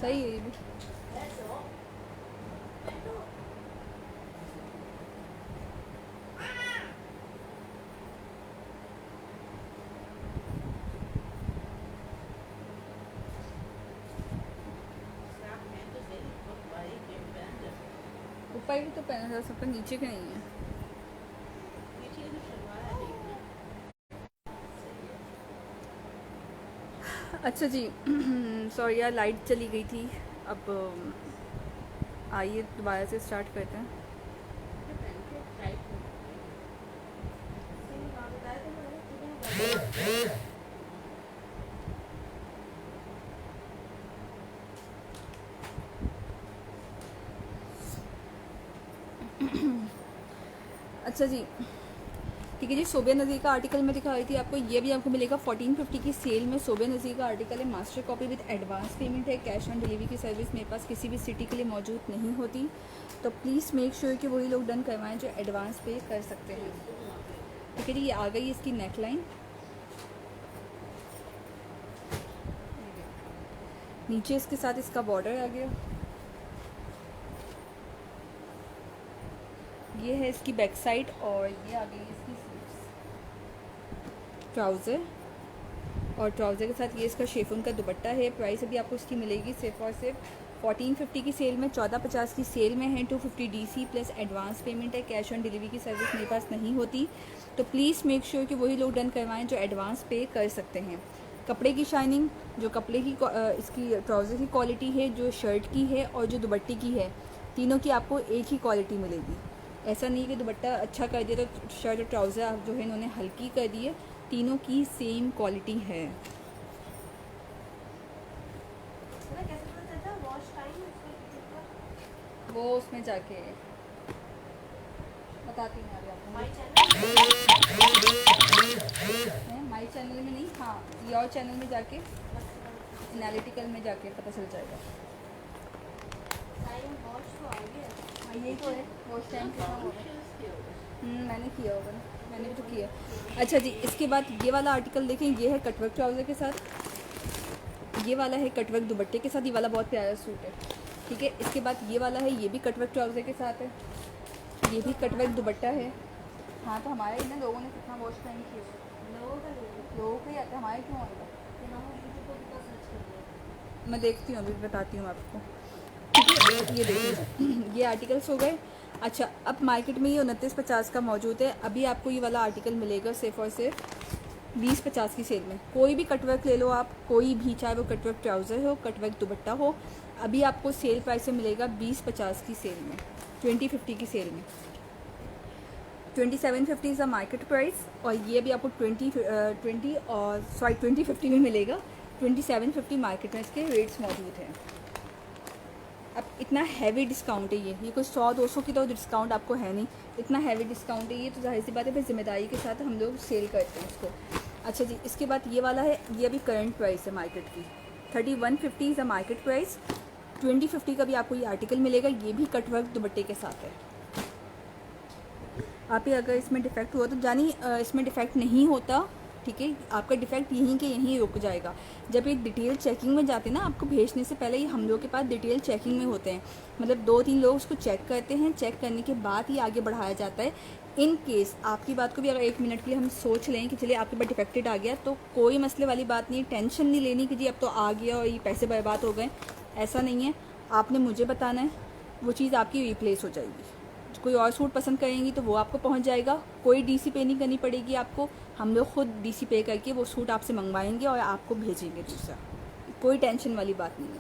सही है ये भी। ऊपर भी तो पहना जा सकता, नीचे के नहीं है। अच्छा जी सॉरी यार, लाइट चली गई थी। अब आइए दोबारा से स्टार्ट करते हैं। अच्छा जी ठीक है जी, सोबिया नज़ीर का आर्टिकल मैं दिखा रही थी आपको। ये भी आपको मिलेगा 1450 की सेल में। सोबिया नज़ीर का आर्टिकल है, master copy with advance payment है। कैश ऑन डिलीवरी की सर्विस मेरे पास किसी भी सिटी के लिए मौजूद नहीं होती, तो प्लीज़ मेक श्योर कि वही लोग डन करवाएं जो एडवांस पे कर सकते हैं। ठीक है जी, ये आ गई इसकी नेकलाइन। नीचे इसके साथ इसका बॉर्डर आ गया। ये है इसकी बैक साइड और ये आ गई इसकी स्लीव्स। ट्राउज़र और ट्राउज़र के साथ ये इसका शेफून का दुपट्टा है। प्राइस अभी आपको इसकी मिलेगी सिर्फ और सिर्फ 1450 की सेल में, 1450 की सेल में है। 250 डीसी प्लस एडवांस पेमेंट है। कैश ऑन डिलीवरी की सर्विस मेरे पास नहीं होती, तो प्लीज़ मेक श्योर कि वही लोग डन करवाएं जो एडवांस पे कर सकते हैं। कपड़े की शाइनिंग, जो कपड़े की इसकी ट्राउज़र की क्वालिटी है, जो शर्ट की है और जो दुपट्टे की है, तीनों की आपको एक ही क्वालिटी मिलेगी। ऐसा नहीं कि दुपट्टा अच्छा कर दिया तो शर्ट और ट्राउज़र जो है इन्होंने हल्की कर दी है। तीनों की सेम क्वालिटी है। वो उसमें जाके बताती हूँ अभी आपको। माई चैनल में नहीं, हाँ योर चैनल में जाके, एनालिटिकल में जाके पता चल जाएगा। हाँ यही तो है, वॉच टाइम कितना होगा। मैंने किया होगा ना, मैंने भी तो किया। अच्छा जी, इसके बाद ये वाला आर्टिकल देखें। ये है कटवर्क ट्राउज़र के साथ, ये वाला है कटवर्क दुपट्टे के साथ। ये वाला बहुत प्यारा सूट है। ठीक है, इसके बाद ये वाला है, ये भी कटवर्क ट्राउज़र के साथ है, ये भी कटवर्क दुपट्टा है। हाँ तो हमारे इन लोगों ने कितना वॉच टाइम किया, लोगों का ही आता है, हमारे क्यों आएगा। मैं देखती हूँ, अभी बताती हूँ आपको। ठीक है, ये देखिए ये आर्टिकल्स हो गए। अच्छा, अब मार्केट में ये 2950 का मौजूद है। अभी आपको ये वाला आर्टिकल मिलेगा सिर्फ और सिर्फ 2050 की सेल में। कोई भी कटवर्क ले लो आप, कोई भी, चाहे वो कटवर्क ट्राउज़र हो, कटवर्क दुपट्टा हो, अभी आपको सेल प्राइस से मिलेगा 2050 की सेल में, 2050 की सेल में। 2750 इज़ द मार्केट प्राइस, और ये भी आपको 2050 में मिलेगा। 2750 मार्केट में इसके रेट्स मौजूद हैं। अब इतना हैवी डिस्काउंट है ये कोई 100-200 की तो डिस्काउंट आपको है नहीं, इतना हैवी डिस्काउंट है ये, तो जाहिर सी बात है फिर जिम्मेदारी के साथ हम लोग सेल करते हैं इसको। अच्छा जी, इसके बाद ये वाला है, ये अभी करंट प्राइस है मार्केट की, 3150 इज़ द मार्केट प्राइस। 2050 का भी आपको ये आर्टिकल मिलेगा। ये भी कटवर्क दुपट्टे के साथ है। आप ही अगर इसमें डिफेक्ट हुआ तो जानी इसमें डिफेक्ट नहीं होता। ठीक है, आपका डिफेक्ट यहीं के यहीं रुक जाएगा। जब ये डिटेल चेकिंग में जाते हैं ना, आपको भेजने से पहले ही हम लोग के पास डिटेल चेकिंग में होते हैं, मतलब 2-3 लोग उसको चेक करते हैं। चेक करने के बाद ही आगे बढ़ाया जाता है। इन केस आपकी बात को भी अगर 1 मिनट के लिए हम सोच लें कि चलिए आपके पास डिफेक्टेड आ गया, तो कोई मसले वाली बात नहीं, टेंशन नहीं लेनी कि जी अब तो आ गया और ये पैसे बर्बाद हो गए। ऐसा नहीं है, आपने मुझे बताना है, वो चीज़ आपकी रिप्लेस हो जाएगी। कोई और सूट पसंद करेंगी तो वो आपको पहुंच जाएगा, कोई डीसी पे नहीं करनी पड़ेगी आपको। हम लोग खुद डीसी पे करके वो सूट आपसे मंगवाएंगे और आपको भेजेंगे दूसरा, कोई टेंशन वाली बात नहीं है।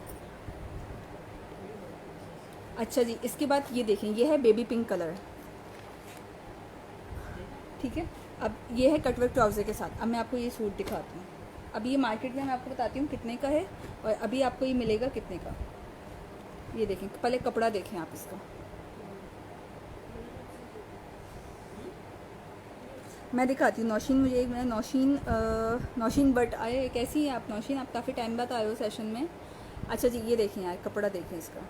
अच्छा जी, इसके बाद ये देखें, ये है बेबी पिंक कलर। ठीक है, अब ये है कटवर्क ट्राउज़र के साथ। अब मैं आपको ये सूट दिखाती हूँ। अब ये मार्केट में मैं आपको बताती हूँ कितने का है, और अभी आपको ये मिलेगा कितने का। ये देखें, पहले कपड़ा देखें आप इसका। मैं दिखाती हूँ। नौशीन, मुझे एक मिनट, नौशीन बट आए, कैसी हैं आप नौशीन? आप काफ़ी टाइम बाद आए हो सेशन में। अच्छा जी, ये देखें यार, कपड़ा देखें इसका,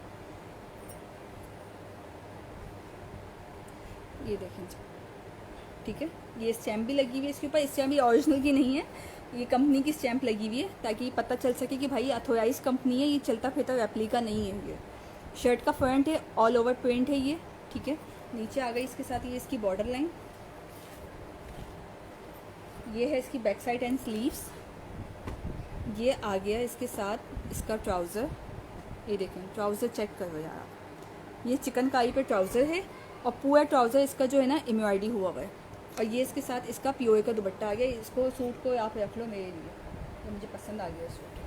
ये देखें। ठीक है, ये स्टैम्प भी लगी हुई है इसके ऊपर। स्टैम्प भी ओरिजिनल की नहीं है, ये कंपनी की स्टैंप लगी हुई है ताकि पता चल सके कि भाई अथोराइज कंपनी है, ये चलता फिरता रेप्लिका नहीं है। ये शर्ट का फ्रंट है, ऑल ओवर प्रिंट है ये, ठीक है। नीचे आ गई इसके साथ ये इसकी बॉर्डर लाइन, ये है इसकी बैक साइड एंड स्लीव्स। ये आ गया इसके साथ इसका ट्राउज़र, ये देखें ट्राउज़र चेक करो यार आप, ये चिकनकारी पे ट्राउज़र है और पूरा ट्राउज़र इसका जो है ना एम्ब्रॉयडरी हुआ हुआ है। और ये इसके साथ इसका पीओए का दुपट्टा आ गया। इसको सूट को आप रख लो मेरे लिए, तो मुझे पसंद आ गया सूट,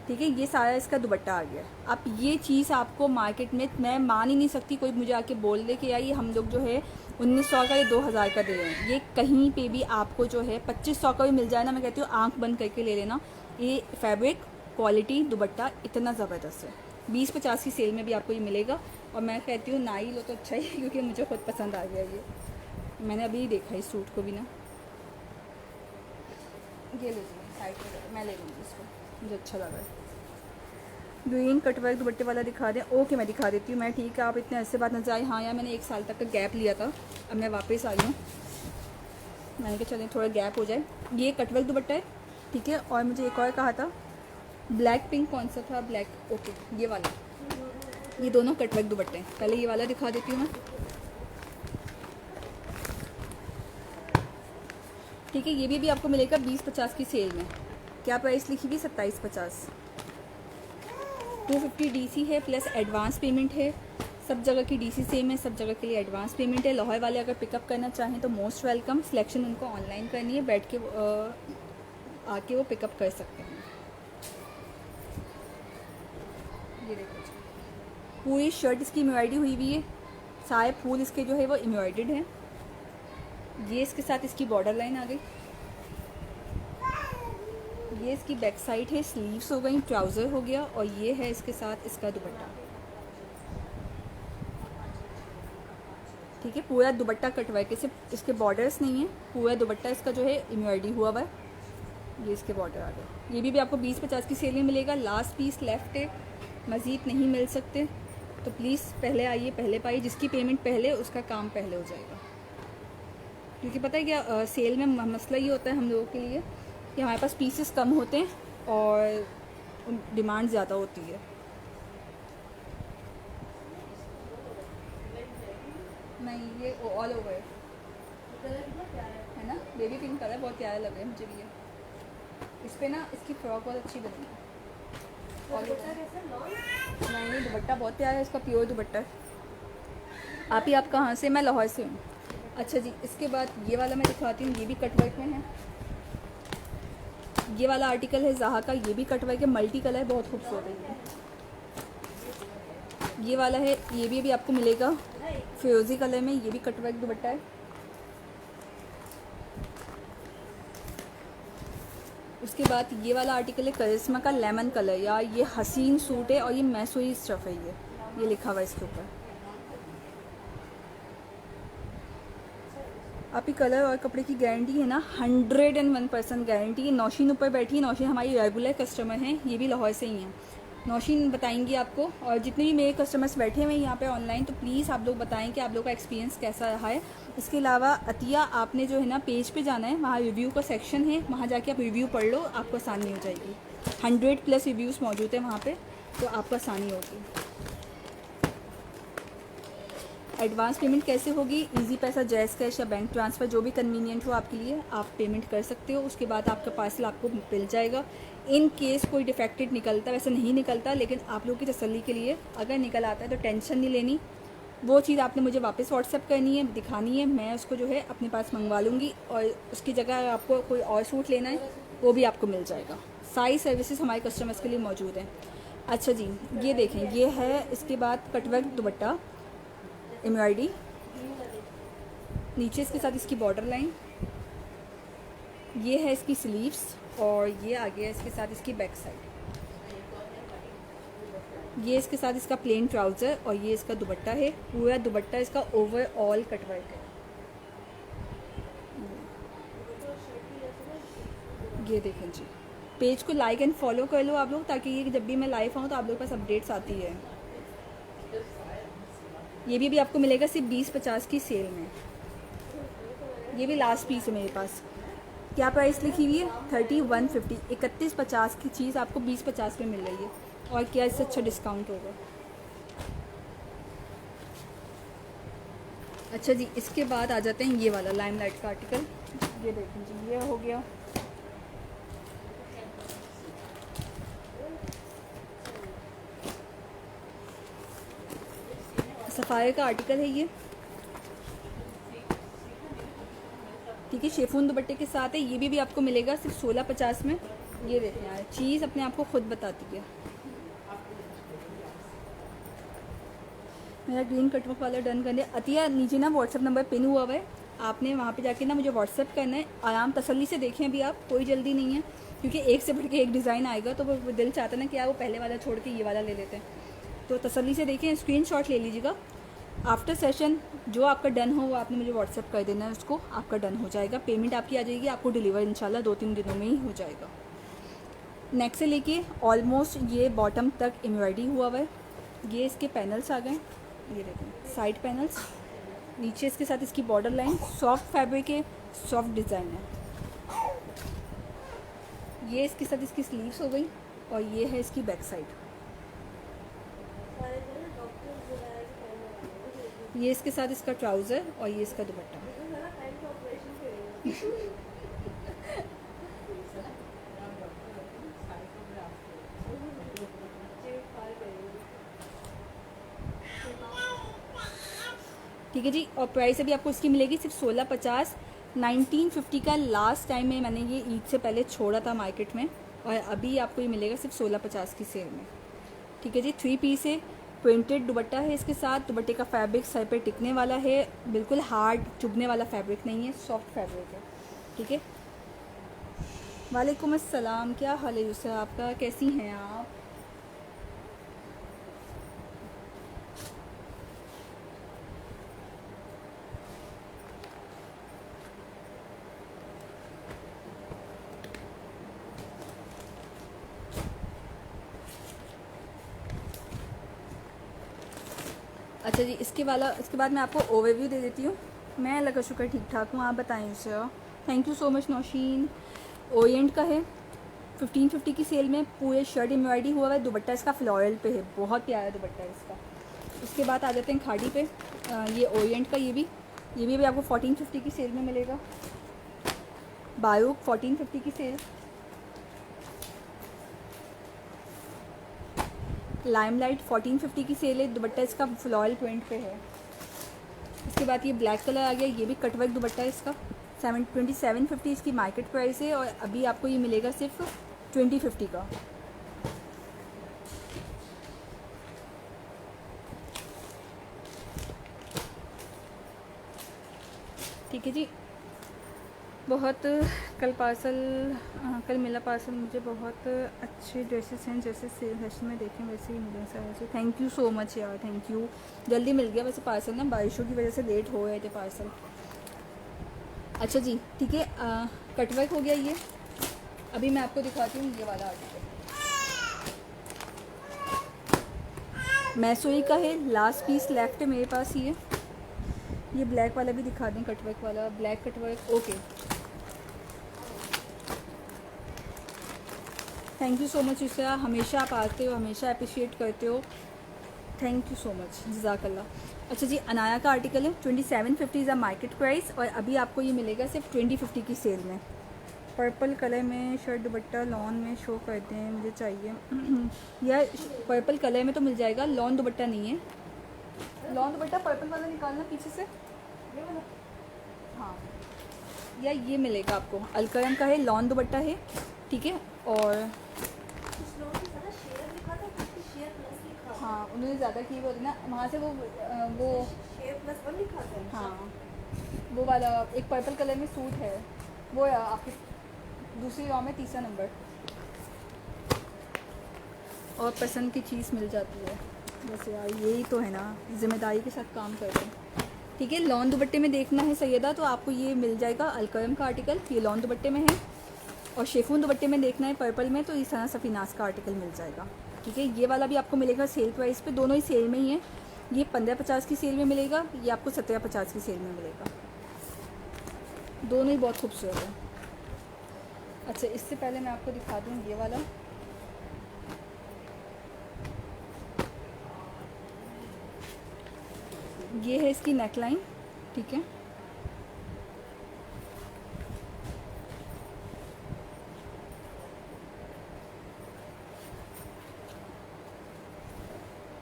ठीक है। ये सारा इसका दुपट्टा आ गया। अब ये चीज़ आपको मार्केट में, मैं मान ही नहीं सकती कोई मुझे आके बोल दे कि यार ये हम लोग जो है 1900 का या 2000 का दे रहे हैं। ये कहीं पे भी आपको जो है 2500 का भी मिल जाए ना, मैं कहती हूँ आंख बंद करके ले लेना। ये फैब्रिक, क्वालिटी, दुपट्टा इतना ज़बरदस्त है। 20-50 की सेल में भी आपको ये मिलेगा। और मैं कहती हूँ ना ही लो तो अच्छा ही, क्योंकि मुझे खुद पसंद आ गया ये। मैंने अभी देखा इस सूट को भी ना, ये ले लीजिए साइड पर, मैं ले लूँगी इसको, मुझे अच्छा लगा है। ग्रीन कटवर्क दुपट्टे वाला दिखा दें, ओके मैं दिखा देती हूँ मैं, ठीक है। आप इतने ऐसे बात नजर आए, हाँ यार मैंने 1 साल तक का गैप लिया था, अब मैं वापस आई हूँ, मैंने कहा चलें थोड़ा गैप हो जाए। ये कटवर्क दुपट्टा है, ठीक है। और मुझे एक और कहा था ब्लैक पिंक, कौन सा था ब्लैक, ओके ये वाला, ये दोनों कटवर्क दुपट्टे हैं। पहले ये वाला दिखा देती हूँ मैं, ठीक है। ये भी आपको मिलेगा 20-50 की सेल में। क्या प्राइस लिखी हुई? 2750। 250 डीसी है प्लस एडवांस पेमेंट है। सब जगह की डीसी सेम है, सब जगह के लिए एडवांस पेमेंट है। लाहौर वाले अगर पिकअप करना चाहें तो मोस्ट वेलकम। सिलेक्शन उनको ऑनलाइन करनी है, बैठ के आके वो पिकअप कर सकते हैं। ये देखो पूरी शर्ट इसकी एम्ब्रॉयडरी हुई हुई है, सारे फूल इसके जो है वो एम्ब्रॉयडर्ड हैं। ये इसके साथ इसकी बॉर्डर लाइन आ गई, ये इसकी बैक साइड है, स्लीव्स हो गई, ट्राउज़र हो गया, और ये है इसके साथ इसका दुपट्टा, ठीक है। पूरा दुपट्टा कटवर्क, सिर्फ इसके बॉर्डर्स नहीं है, पूरा दुपट्टा इसका जो है एम्ब्रॉयडरी हुआ हुआ है। ये इसके बॉर्डर आ गए। ये भी आपको 20-50 की सेल में मिलेगा। लास्ट पीस लेफ्ट है, मज़ीद नहीं मिल सकते, तो प्लीज़ पहले आइए, पहले पाइए। जिसकी पेमेंट पहले उसका काम पहले हो जाएगा, क्योंकि पता है क्या सेल में मसला ये होता है हम लोगों के लिए कि हमारे पास पीसेस कम होते हैं और डिमांड ज़्यादा होती है। नहीं ये ऑल ओवर है ना, बेबी पिंक कलर बहुत प्यारा लग रहा है मुझे भी ये। इस पर ना इसकी फ्रॉक बहुत अच्छी बनी है। नहीं दुपट्टा बहुत प्यारा है इसका, प्योर दुपट्टा। आप कहाँ से? मैं लाहौर से हूँ। अच्छा जी, इसके बाद ये वाला मैं दिखाती हूँ, ये भी कटवर्क में है। ये वाला आर्टिकल है ज़हा का, ये भी कटवर्क है, मल्टी कलर, बहुत खूबसूरत है ये वाला है। ये भी आपको मिलेगा फिरोज़ी कलर में, ये भी कटवर्क दुपट्टा है। उसके बाद ये वाला आर्टिकल है करिश्मा का, लेमन कलर। यार ये हसीन सूट है और ये मैसूरी स्टफ है, ये लिखा हुआ है इसके ऊपर। आप ही कलर और कपड़े की गारंटी है ना, 101% गारंटी है। नौशीन ऊपर बैठी है, नौशीन हमारी रेगुलर कस्टमर हैं, ये भी लाहौर से ही हैं। नौशीन बताएंगी आपको, और जितने भी मेरे कस्टमर्स बैठे हुए हैं यहाँ पे ऑनलाइन, तो प्लीज़ आप लोग बताएं कि आप लोग का एक्सपीरियंस कैसा रहा है। इसके अलावा अतिया, आपने जो है ना पेज पे जाना है, वहाँ रिव्यू का सेक्शन है, वहाँ जाके आप रिव्यू पढ़ लो, आपको आसानी हो जाएगी। 100+ रिव्यूज़ मौजूद है वहाँ पर, तो आपको आसानी होगी। एडवांस पेमेंट कैसे होगी? इजी पैसा, जैज़ कैश या बैंक ट्रांसफ़र, जो भी कन्वीनियंट हो आपके लिए, आप पेमेंट कर सकते हो। उसके बाद आपका पार्सल आपको मिल जाएगा। इन केस कोई डिफेक्टेड निकलता, वैसे नहीं निकलता, लेकिन आप लोगों की तसल्ली के लिए अगर निकल आता है तो टेंशन नहीं लेनी। वो चीज़ आपने मुझे वापस व्हाट्सएप करनी है, दिखानी है, मैं उसको जो है अपने पास मंगवा लूँगी, और उसकी जगह आपको कोई और सूट लेना है वो भी आपको मिल जाएगा। सारी सर्विसेज हमारे कस्टमर्स के लिए मौजूद हैं। अच्छा जी, ये देखें, ये है इसके बाद कटवर्क दुपट्टा, एम्ब्रॉयडरी, नीचे इसके साथ इसकी बॉर्डर लाइन, ये है इसकी स्लीव्स, और ये आ गया इसके साथ इसकी बैक साइड। ये इसके साथ इसका प्लेन ट्राउज़र, और ये इसका दुपट्टा है। पूरा दुपट्टा इसका ओवरऑल कटवर्क है। ये देखें जी, पेज को लाइक एंड फॉलो कर लो आप लोग, ताकि ये जब भी मैं लाइव आऊँ तो आप लोग के पास अपडेट्स आती है। ये भी आपको मिलेगा सिर्फ 20-50 की सेल में। ये भी लास्ट पीस है मेरे पास। क्या प्राइस लिखी हुई है? 3150, 3150 की चीज़ आपको 2050 में मिल रही है। और क्या इससे अच्छा डिस्काउंट होगा। अच्छा जी, इसके बाद आ जाते हैं ये वाला लाइमलाइट का आर्टिकल। ये देखें जी, ये हो गया। सफ़ायर का आर्टिकल है ये, ठीक है। शेफून दुपट्टे के साथ है। ये भी आपको मिलेगा सिर्फ 1650 में। ये देखें यार, चीज़ अपने आप को खुद बताती है। मेरा ग्रीन कटवर्क वाला डन कर दिया। अतिया नीचे ना व्हाट्सअप नंबर पिन हुआ है, आपने वहाँ पे जाके ना मुझे व्हाट्सअप करना है। आराम तसल्ली से देखें, अभी आप, कोई जल्दी नहीं है, क्योंकि एक से बढ़ के एक डिज़ाइन आएगा तो वो दिल चाहता है ना कि यार वो पहले वाला छोड़ के ये वाला ले लेते हैं। तो तसल्ली से देखें, स्क्रीनशॉट ले लीजिएगा। आफ्टर सेशन जो आपका डन हो वो आपने मुझे व्हाट्सअप कर देना है, उसको आपका डन हो जाएगा। पेमेंट आपकी आ जाएगी, आपको डिलीवर इंशाल्लाह 2-3 दिनों में ही हो जाएगा। नेक्स्ट से लेके ऑलमोस्ट ये बॉटम तक एम्ब्रॉयडरी हुआ है। ये इसके पैनल्स आ गए, ये देखें साइड पैनल्स। नीचे इसके साथ इसकी बॉर्डर लाइन, सॉफ्ट फैब्रिक है, सॉफ्ट डिज़ाइन है। ये इसके साथ इसकी स्लीव्स हो गई और ये है इसकी बैक साइड। ये इसके साथ इसका ट्राउज़र और ये इसका दुपट्टा। ठीक है जी। और प्राइस अभी आपको इसकी मिलेगी सिर्फ 1650। 1950 का लास्ट टाइम में मैंने ये ईद से पहले छोड़ा था मार्केट में, और अभी आपको ये मिलेगा सिर्फ 1650 की सेल में। ठीक है जी। 3 पीस है, प्रिंटेड दुपट्टा है इसके साथ। दुपट्टे का फैब्रिक सर पे टिकने वाला है, बिल्कुल हार्ड चुभने वाला फैब्रिक नहीं है, सॉफ्ट फैब्रिक है। ठीक है। वालेकुम अस्सलाम, क्या हाल है यूसर आपका, कैसी हैं आप? अच्छा जी, इसके बाद मैं आपको ओवरव्यू दे देती हूँ। मैं अल्लाह का शुक्र ठीक ठाक हूँ, आप बताएं sir. Thank you so much Nausheen. Orient का है, 1550 की सेल में। पूरे शर्ट एम्ब्रॉयडरी हुआ है, दुपट्टा इसका फ्लोरल पे है, बहुत प्यारा दुपट्टा है इसका। उसके बाद आ जाते हैं खाड़ी पे। ये ओरिएंट का, ये भी आपको 1450 की सेल में मिलेगा। बारूक 1450 की सेल। लाइमलाइट 1450 की सेल है, दुपट्टा इसका फ्लोरल प्रिंट पे है। इसके बाद ये ब्लैक कलर आ गया, ये भी कटवर्क दुपट्टा है इसका। 2750 इसकी मार्केट प्राइस है, और अभी आपको ये मिलेगा सिर्फ 2050 का। ठीक है जी। बहुत कल मिला पार्सल, मुझे बहुत अच्छे ड्रेसेस हैं, जैसे फैशन में देखें वैसे ही मिले सारे। थैंक यू सो मच यार, थैंक यू। जल्दी मिल गया वैसे पार्सल ना, बारिशों की वजह से लेट हो गए थे पार्सल। अच्छा जी, ठीक है। कटवर्क हो गया ये। अभी मैं आपको दिखाती हूँ ये वाला आर्टिकल, मैसूरी का है। लास्ट पीस लेफ्ट है मेरे पास ये ब्लैक वाला भी दिखा दें, कटवर्क वाला, black cutwork. Okay, thank you so much Yusra, हमेशा आप आते हो, हमेशा अप्रिशिएट करते हो, थैंक यू सो मच, जज़ाकल्लाह। अच्छा जी, अनाया का आर्टिकल है, 2750 इज़ अ मार्केट प्राइस, और अभी आपको ये मिलेगा सिर्फ 2050 की सेल में। पर्पल कलर में शर्ट दुपट्टा लॉन में शो करते हैं, मुझे चाहिए। यह पर्पल कलर में तो मिल जाएगा, लॉन दुपट्टा नहीं है। लॉन दुपट्टा पर्पल वाला निकालना पीछे से, हाँ, या ये मिलेगा आपको। अलकरम का है, लॉन दुपट्टा है, ठीक है। और हाँ, उन्होंने ज़्यादा की होती ना, वहाँ से वो हाँ, वो वाला एक पर्पल कलर में सूट है, वो आपकी दूसरी रॉ में 3रा नंबर। और पसंद की चीज़ मिल जाती है, बस यार यही तो है ना, ज़िम्मेदारी के साथ काम करते हैं। ठीक है। लॉन दुपट्टे में देखना है सैयदा, तो आपको ये मिल जाएगा अलकरम का आर्टिकल, ये लॉन दुपट्टे में है। और शेफून दुपट्टे में देखना है पर्पल में, तो इस तरह सफ़ीनास का आर्टिकल मिल जाएगा। ठीक है। ये वाला भी आपको मिलेगा सेल प्राइस पे, दोनों ही सेल में ही है। ये 1550 की सेल में मिलेगा, ये आपको 1750 की सेल में मिलेगा। दोनों ही बहुत खूबसूरत है। अच्छा, इससे पहले मैं आपको दिखा दूँ ये वाला। ये है इसकी नेकलाइन, ठीक है।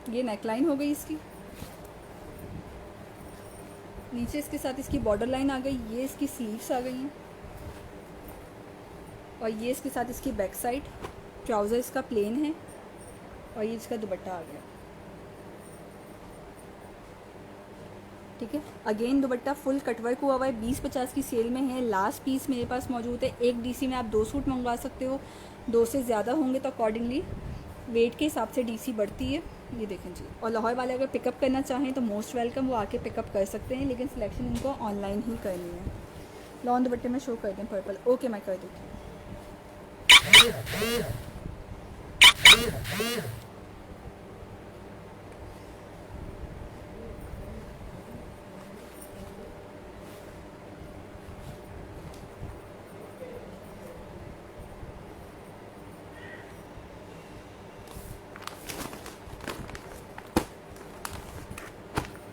ये नेकलाइन हो गई इसकी, नीचे इसके साथ इसकी बॉर्डर लाइन आ गई, ये इसकी स्लीव्स आ गई हैं, और ये इसके साथ इसकी बैक साइड। ट्राउज़र इसका प्लेन है, और ये इसका दुपट्टा आ गया, ठीक है। अगेन दुपट्टा फुल कटवर्क हुआ हुआ है, 20-50 की सेल में है। लास्ट पीस मेरे पास मौजूद है। एक डीसी में आप 2 सूट मंगवा सकते हो, 2 से ज़्यादा होंगे तो अकॉर्डिंगली वेट के हिसाब से डीसी बढ़ती है। ये देखें जी। और लाहौर वाले अगर पिकअप करना चाहें तो मोस्ट वेलकम, वो आके पिकअप कर सकते हैं, लेकिन सिलेक्शन इनको ऑनलाइन ही करनी है। लॉन दुपट्टे में शो कर दें पर्पल, ओके मैं कर देती हूँ।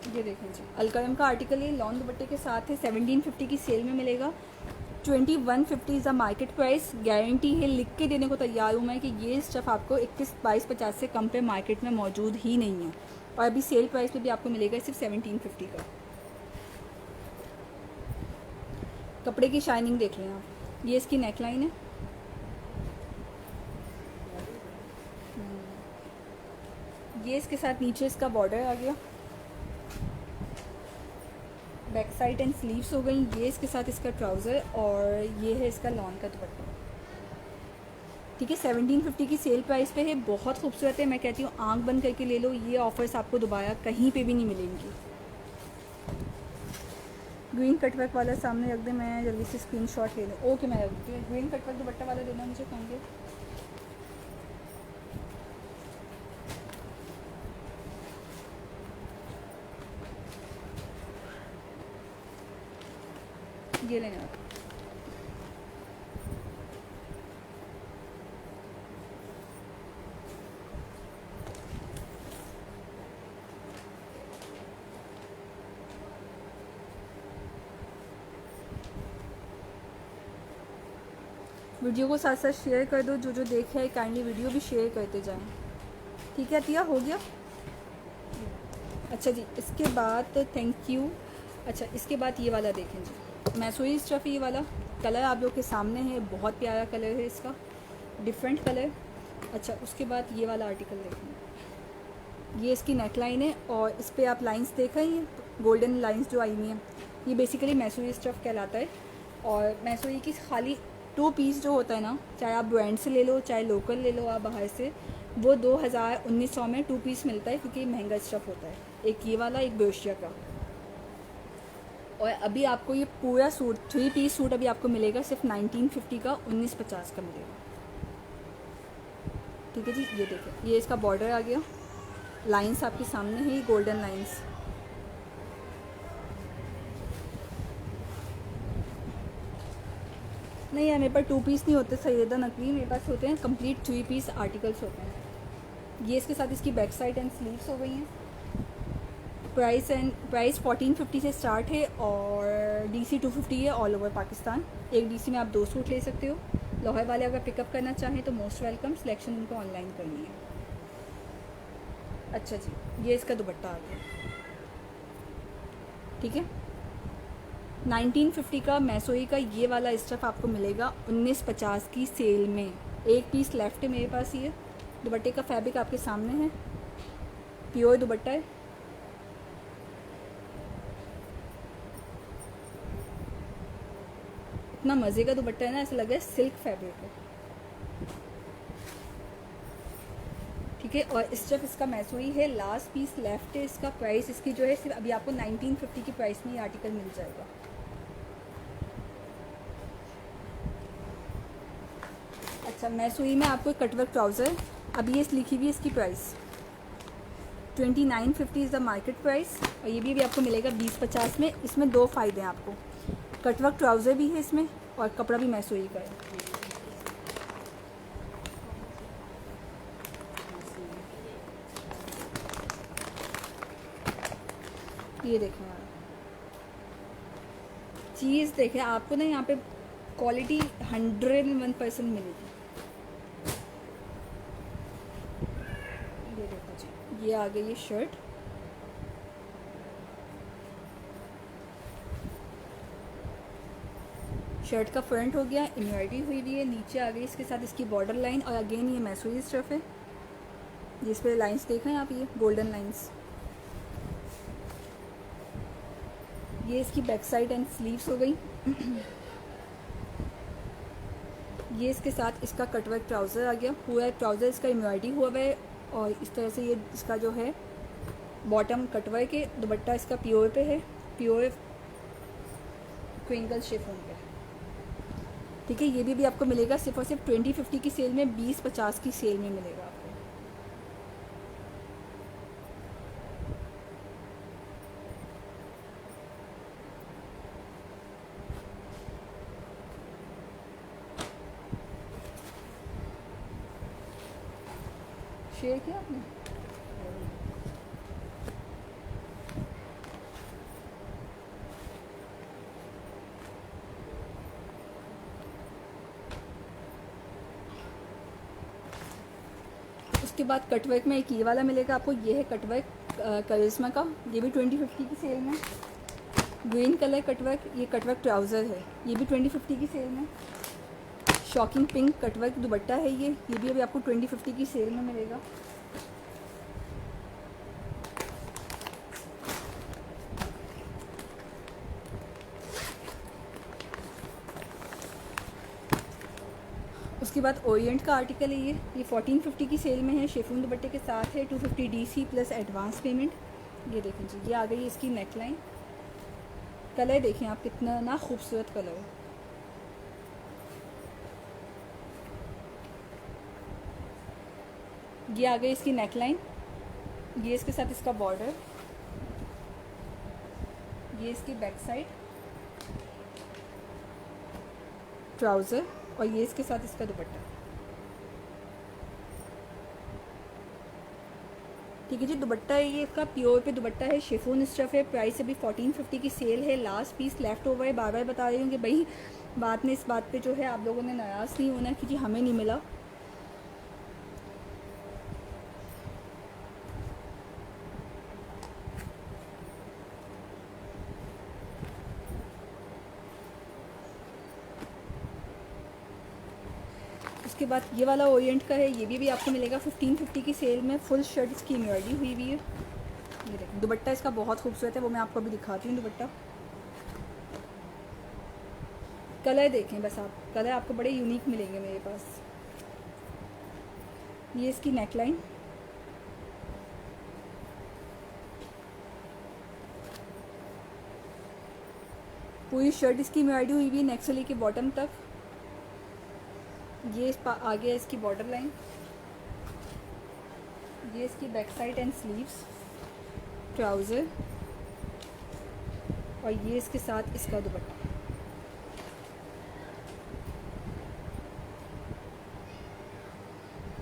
ये देखें जी, अलकरम का आर्टिकल है, लॉन दुपट्टे के साथ है, 1750 की सेल में मिलेगा। 2150 is the market price. Guarantee है, लिख के देने को तैयार हूँ मैं कि ये स्टफ़ आपको 21-22-50 से कम पे मार्केट में मौजूद ही नहीं है, और अभी सेल प्राइस पे भी आपको मिलेगा सिर्फ 1750 का। कपड़े की शाइनिंग देख लें आप। ये इसकी नेकलाइन है, ये इसके साथ नीचे इसका बॉर्डर आ गया, बैक साइड एंड स्लीव्स हो गई। ये इसके साथ इसका ट्राउज़र, और ये है इसका लॉन का दुपट्टा, ठीक है। 1750 की सेल प्राइस पे है, बहुत खूबसूरत है। मैं कहती हूँ आंख बंद करके ले लो, ये ऑफ़र्स आपको दोबारा कहीं पे भी नहीं मिलेंगी। ग्रीन कटवर्क वाला सामने रख दे, मैं जल्दी से स्क्रीनशॉट ले लूँ। ओके मैं रख देती हूँ। ग्रीन कटवर्क दुपट्टा वाला देना मुझे कहोगे। ये लेना आप। वीडियो को साथ साथ शेयर कर दो, जो जो देखे है काइंडली वीडियो भी शेयर करते जाएं, ठीक है। अतिया हो गया। अच्छा जी, इसके बाद थैंक यू। अच्छा, इसके बाद ये वाला देखें जी, मैसूरी स्टफ़, ये वाला कलर आप लोग के सामने है, बहुत प्यारा कलर है इसका, डिफरेंट कलर। अच्छा, उसके बाद ये वाला आर्टिकल देखें, ये इसकी नेकलाइन है, और इस पर आप लाइंस देख रही हैं, गोल्डन लाइंस जो आई हुई हैं, ये बेसिकली मैसूरी स्टफ़ कहलाता है। और मैसूरी की खाली 2 पीस जो होता है ना, चाहे आप ब्रांड से ले लो चाहे लोकल ले लो आप बाहर से, वो 2000-1900 में 2 पीस मिलता है, क्योंकि महंगा स्टफ़ होता है। एक ये वाला, एक ब्रोशिया का। और अभी आपको ये पूरा सूट 3 पीस सूट अभी आपको मिलेगा सिर्फ 1950 का, 1950 का मिलेगा, ठीक है जी। ये देखिए, ये इसका बॉर्डर आ गया, लाइंस आपके सामने है, ये गोल्डन लाइंस। नहीं यार, मेरे पास 2 पीस नहीं होते सैयदा नकली, मेरे पास होते हैं कंप्लीट 3 पीस आर्टिकल्स होते हैं। ये इसके साथ इसकी बैक साइड एंड स्लीव्स हो गई हैं। प्राइस 1450 से स्टार्ट है, और DC 250 है ऑल ओवर पाकिस्तान। एक DC में आप 2 सूट ले सकते हो। लाहौर वाले अगर पिकअप करना चाहें तो मोस्ट वेलकम, सिलेक्शन उनको ऑनलाइन करनी है। अच्छा जी, ये इसका दुपट्टा आ गया, ठीक है। 1950 का मैसोई का ये वाला स्टफ़ आपको मिलेगा 1950 की सेल में। एक पीस लेफ्ट है मेरे पास। ये दुपट्टे का फैब्रिक आपके सामने है, प्योर दुपट्टा है। इतना मज़े का दुपट्टा है ना, ऐसा लग रहा है सिल्क फैब्रिक है, ठीक है। और स्टफ़ इसका मैसूरी है, लास्ट पीस लेफ्ट है। इसका प्राइस इसकी जो है सिर्फ अभी आपको 1950 की प्राइस में ये आर्टिकल मिल जाएगा। अच्छा, मैसूरी में आपको कटवर्क ट्राउज़र, अभी ये लिखी हुई है इसकी price 2950 is the market price, और ये भी आपको मिलेगा 20-50 में। इसमें 2 फ़ायदे हैं आपको, कटवर्क ट्राउज़र भी है इसमें, और कपड़ा भी मैसूरी का है। ये देखें यार, चीज़ देखें, आपको ना यहाँ पे क्वालिटी 101% मिलेगी। ये देखो जी, ये आ गई ये शर्ट। शर्ट का फ्रंट हो गया, एम्ब्रॉयडरी हुई हुई है, नीचे आ गई इसके साथ इसकी बॉर्डर लाइन, और अगेन ये मैसूरी स्टफ है, जिस पे लाइंस देख रहे हैं आप, ये गोल्डन लाइंस। ये इसकी बैक साइड एंड स्लीव्स हो गई। ये इसके साथ इसका कटवर्क ट्राउज़र आ गया, पूरा ट्राउज़र इसका एम्ब्रॉयडरी हुआ हुआ है, और इस तरह से ये इसका जो है बॉटम कटवर्क है। दुपट्टा इसका प्योर पे है, प्योर क्रिंकल शिफॉन पे, ठीक है। ये भी आपको मिलेगा सिर्फ और सिर्फ 20-50 की सेल में, 20-50 की सेल में मिलेगा आपको। शेयर किया आपने? उसके बाद कटवर्क में एक ये वाला मिलेगा आपको, ये है कटवर्क करिश्मा का, ये भी 20-50 की सेल में। ग्रीन कलर कटवर्क, ये कटवर्क ट्राउज़र है, ये भी 20-50 की सेल में। शॉकिंग पिंक कटवर्क दुपट्टा है, ये भी अभी आपको 20-50 की सेल में मिलेगा। उसके बाद ओरिएंट का आर्टिकल है, ये 1450 की सेल में है, शेफून दुपट्टे के साथ है, 250 DC प्लस एडवांस पेमेंट। ये देखें जी, ये आ गई इसकी नेक लाइन। कलर देखें आप, कितना ना खूबसूरत कलर है। ये आ गई इसकी नेक लाइन, ये इसके साथ इसका बॉर्डर, ये इसकी बैक साइड ट्राउज़र, और ये इसके साथ इसका दुपट्टा, ठीक है जी। दुपट्टा है ये इसका प्योर पे दुपट्टा है, शिफॉन स्टफ है, प्राइस अभी 1450 की सेल है, लास्ट पीस लेफ़्ट ओवर है। बार बार बता रही हूँ कि भाई बात में इस बात पे जो है आप लोगों ने नाराज़ नहीं होना कि जी हमें नहीं मिला। उसके बाद ये वाला ओरिएंट का है, ये भी आपको मिलेगा 1550 की सेल में, फुल शर्ट इसकी एम्ब्रॉयडरी हुई हुई है। ये देखें, दुपट्टा इसका बहुत खूबसूरत है, वो मैं आपको अभी दिखाती हूँ दुपट्टा। कलर देखें बस आप, कलर आपको बड़े यूनिक मिलेंगे मेरे पास। ये इसकी नेक लाइन, पूरी शर्ट इसकी एम्ब्रॉयडरी हुई हुई है, नेक से लेके बॉटम तक। ये आ गया इसकी बॉर्डर लाइन, ये इसकी back side and sleeves, trouser, और ये इसके साथ इसका दुपट्टा।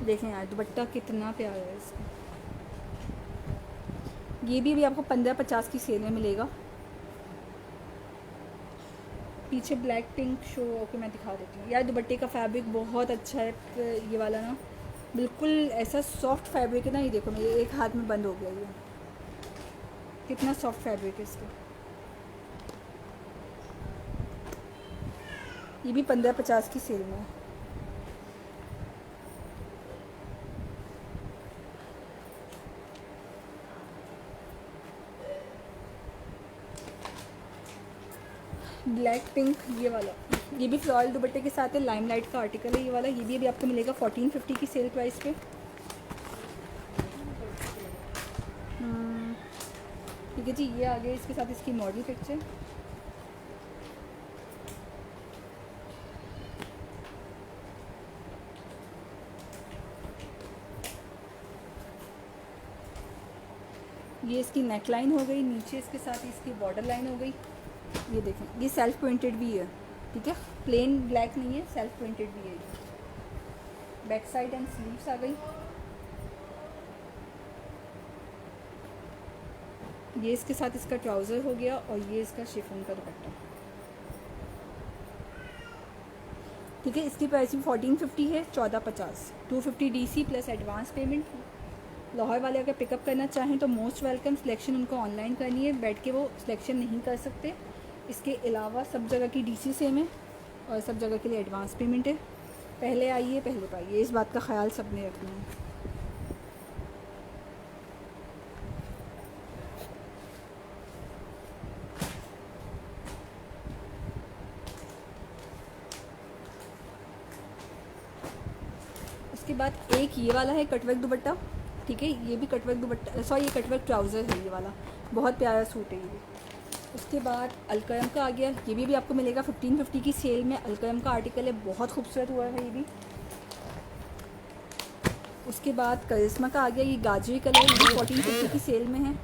देखें यार दुपट्टा कितना प्यारा है इसका। ये भी आपको 1550 की सेल में मिलेगा। पीछे ब्लैक पिंक शो, ओके मैं दिखा देती हूँ यार। दुपट्टे का फैब्रिक बहुत अच्छा है, ये वाला ना बिल्कुल ऐसा सॉफ्ट फैब्रिक है ना। ये देखो मेरे एक हाथ में बंद हो गया, ये कितना सॉफ्ट फैब्रिक है इसका। ये भी 1550 की सेल में है। ब्लैक पिंक ये वाला, ये भी फ्लॉरल दुपट्टे के साथ है, लाइमलाइट का आर्टिकल है ये वाला। ये भी अभी आपको मिलेगा 1450 की सेल प्राइस पे। ठीक है जी, ये आ गया इसके साथ इसकी मॉडल पिक्चर। ये इसकी नेक लाइन हो गई, नीचे इसके साथ इसकी बॉर्डर लाइन हो गई। ये देखें, ये सेल्फ प्रिंटेड भी है, ठीक है, प्लेन ब्लैक नहीं है, सेल्फ प्रिंटेड भी है। बैक साइड एंड स्लीव्स आ गई। ये इसके साथ इसका ट्राउज़र हो गया और ये इसका शिफॉन का दुपट्टा। ठीक है, इसकी प्राइस भी 1450 है, 1450, 250 DC plus advance payment. Lahore वाले अगर पिकअप करना चाहें तो मोस्ट वेलकम। सिलेक्शन उनको ऑनलाइन करनी है, बैठ के वो सिलेक्शन नहीं कर सकते। इसके अलावा सब जगह की DC सेम है और सब जगह के लिए एडवांस पेमेंट है। पहले आइए पहले पाइए, इस बात का ख्याल सब ने रखना है। उसके बाद एक ये वाला है कटवर्क दुपट्टा। ठीक है, ये भी कटवर्क दुपट्टा, सॉरी ये कटवर्क ट्राउज़र है, ये वाला बहुत प्यारा सूट है ये भी। उसके बाद अलकरम का आ गया, ये भी आपको मिलेगा 1550 की सेल में। अलकरम का आर्टिकल है, बहुत खूबसूरत हुआ है ये भी। उसके बाद करिश्मा का आ गया, ये गाजरी कलर, ये भी 1450 की सेल में है।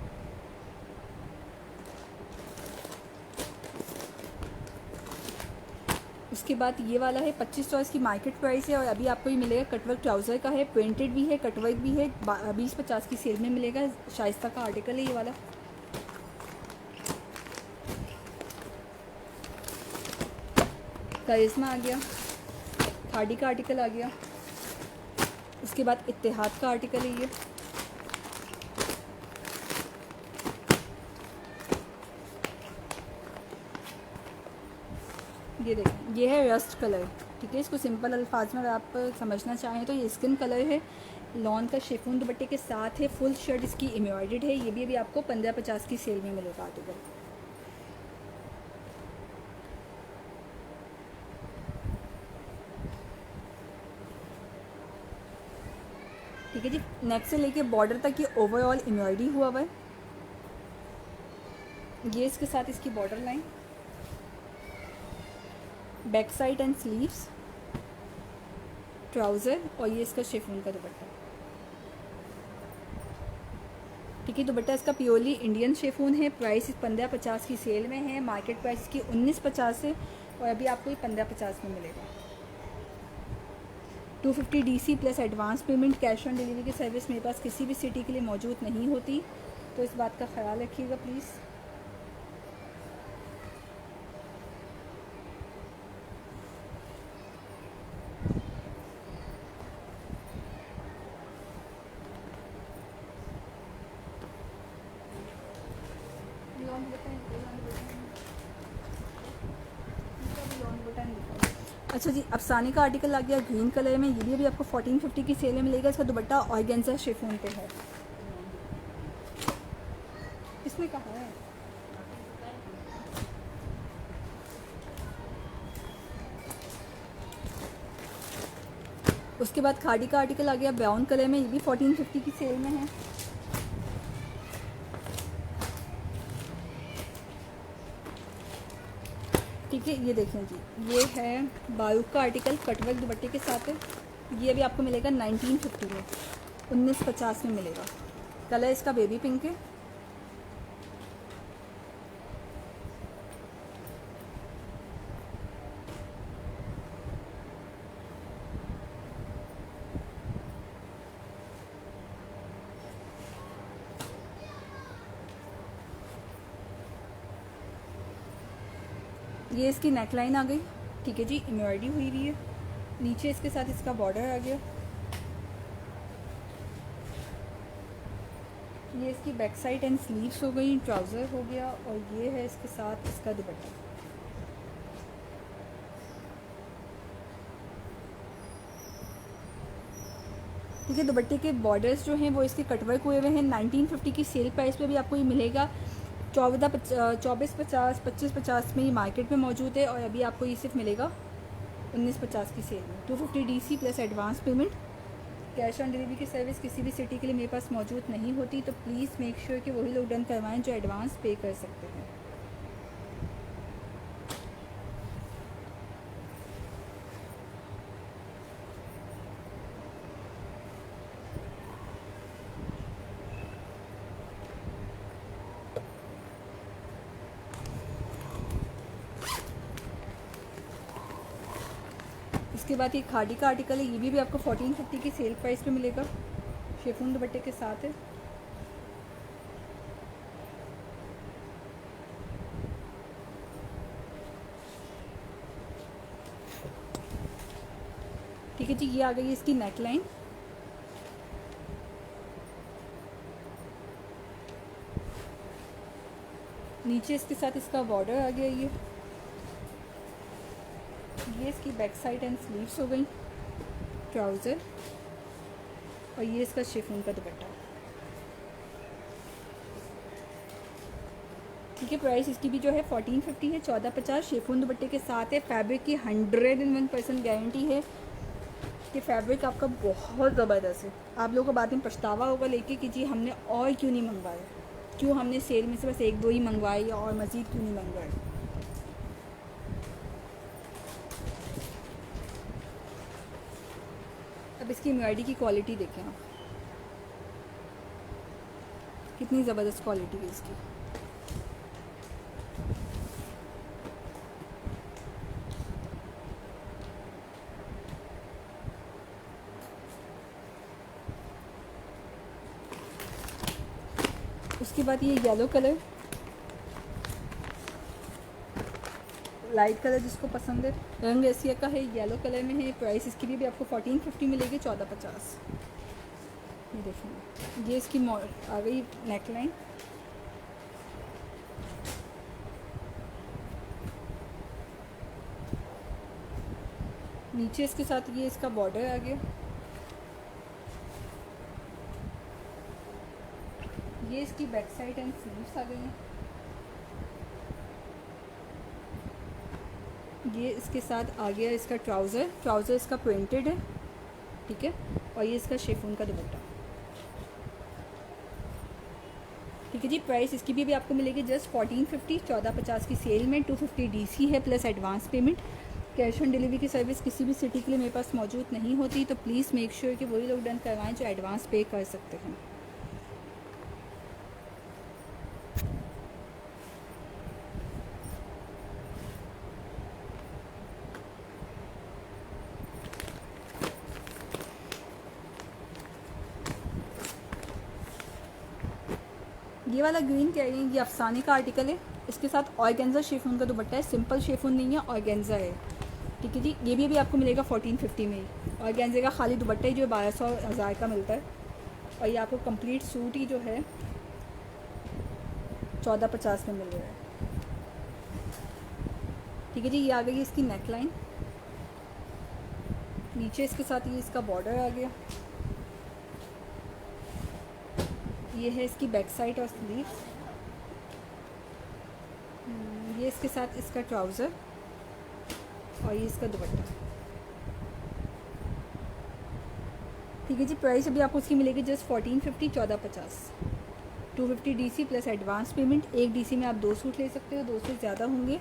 उसके बाद ये वाला है 2500 इसकी मार्केट प्राइस है और अभी आपको ये मिलेगा कटवर्क ट्राउज़र का है, प्रिंटेड भी है, कटवर्क भी है, 20-50 की सेल में मिलेगा। शाइस्ता का आर्टिकल है ये वाला। करिश्मा आ गया, खाड़ी का आर्टिकल आ गया। उसके बाद इत्तेहाद का आर्टिकल है ये देखें, ये है रस्ट कलर। ठीक है, इसको सिंपल अल्फाज में अगर आप समझना चाहें तो ये स्किन कलर है, लॉन का शिफॉन दुपट्टे के साथ है, फुल शर्ट इसकी एम्ब्रॉयडर्ड है। ये भी अभी आपको 1550 की सेल में मिलेगा आर्टिकल। ठीक है जी, नेक से लेके बॉर्डर तक ये ओवरऑल एम्ब्रॉयडरी हुआ है। ये इसके साथ इसकी border line, back side and sleeves, trouser और ये इसका शिफॉन का दुपट्टा। ठीक है, दुपट्टा इसका प्योरली इंडियन शिफॉन है। प्राइस 1550 की सेल में है, मार्केट प्राइस की 1950 है और अभी आपको ये 1550 में मिलेगा। 250 DC plus advance payment. Cash on delivery की सर्विस मेरे पास किसी भी सिटी के लिए मौजूद नहीं होती, तो इस बात का ख्याल रखिएगा प्लीज़। अच्छा जी, अफसाने का आर्टिकल आ गया ग्रीन कलर में, ये भी अभी आपको 1450 की सेल में मिलेगा। इसका दुपट्टा ऑर्गेन्जा शिफॉन पे है। इसमें कहा है उसके बाद खाड़ी का आर्टिकल आ गया ब्राउन कलर में, ये भी 1450 की सेल में है। ठीक है, ये देखें जी, ये है बारूक का आर्टिकल, कटवर्क दुपट्टे के साथ है। ये अभी आपको मिलेगा 1950 में, 1950 में मिलेगा। कलर इसका बेबी पिंक है। ये इसकी नेकलाइन आ गई। ठीक है जी, एम्ब्रॉयडरी हुई है। नीचे इसके साथ इसका बॉर्डर आ गया। ये इसकी बैक साइड एंड स्लीव्स हो गई, ट्राउज़र हो गया और ये है इसके साथ इसका दुपट्टा। ठीक है, दुपट्टे के बॉर्डर्स जो हैं वो इसके कटवर्क हुए हुए हैं। 1950 की सेल प्राइस पे भी आपको ये मिलेगा 2450 2550 में ये मार्केट में मौजूद है और अभी आपको ये सिर्फ मिलेगा 1950 की सेल में। 250 DC plus advance payment. Cash on delivery की सर्विस किसी भी सिटी के लिए मेरे पास मौजूद नहीं होती, तो प्लीज़ मेक श्योर कि वही लोग डन करवाएं जो एडवांस पे कर सकते हैं। इसके बाद ये खाड़ी का आर्टिकल है, ये भी आपको 1450 की सेल प्राइस पे मिलेगा। शिफॉन दुपट्टे के साथ है। ठीक है जी, ये आ गई इसकी नेक लाइन। नीचे इसके साथ इसका बॉर्डर आ गया। ये इसकी बैक साइड एंड स्लीव्स हो गई, ट्राउज़र, और ये इसका शिफॉन का दुपट्टा। ठीक है, प्राइस इसकी भी जो है 1450 है, 1450 शिफॉन दुपट्टे के साथ है। फैब्रिक की 101% गारंटी है कि फैब्रिक आपका बहुत ज़बरदस्त है। आप लोगों को बाद में पछतावा होगा लेके कि जी हमने और क्यों नहीं मंगवाया, क्यों हमने सेल में से बस 1-2 ही मंगवाई और मज़ीद क्यों नहीं मंगवाए। अब इसकी एम्ब्रॉयडरी की क्वालिटी देखें आप, कितनी ज़बरदस्त क्वालिटी है इसकी। उसके बाद ये येलो कलर, लाइट कलर जिसको पसंद है, रंग एशिया का है, येलो कलर में है। प्राइस इसकी भी आपको 1450 मिलेगी, 1450। ये देखिए, ये इसकी आ गई नेक लाइन। नीचे इसके साथ ये इसका बॉर्डर आ गया। ये इसकी बैक साइड एंड स्लीव्स आ गई हैं। ये इसके साथ आ गया इसका ट्राउज़र इसका प्रिंटेड है, ठीक है, और ये इसका शिफॉन का दुपट्टा। ठीक है जी, प्राइस इसकी भी आपको मिलेगी जस्ट 1450, 1450 की सेल में। 250 डीसी है plus advance payment. Cash on delivery की सर्विस किसी भी सिटी के लिए मेरे पास मौजूद नहीं होती, तो प्लीज़ मेक श्योर कि वही लोग डन करवाएं जो एडवांस पे कर सकते हैं। ये वाला ग्रीन कह रही है, ये अफसाने का आर्टिकल है। इसके साथ ऑर्गेन्जा शिफॉन का दुपट्टा है, सिंपल शिफॉन नहीं है, ऑर्गेन्जा है। ठीक है जी, ये भी अभी आपको मिलेगा 1450 में ही। ऑर्गेन्जा का खाली दुपट्टा ही जो 1200-1000 का मिलता है, और ये आपको कंप्लीट सूट ही जो है 1450 में मिल रहा है। ठीक है जी, ये आ गई इसकी नेक लाइन। नीचे इसके साथ ये इसका बॉर्डर आ गया। ये है इसकी बैक साइड और स्लीव्स। ये इसके साथ इसका ट्राउज़र और ये इसका दुपट्टा। ठीक है जी, प्राइस अभी आपको इसकी मिलेगी just 1450, 1450। 250 DC plus advance payment. एक डीसी में आप 2 सूट ले सकते हो, 2 से ज़्यादा होंगे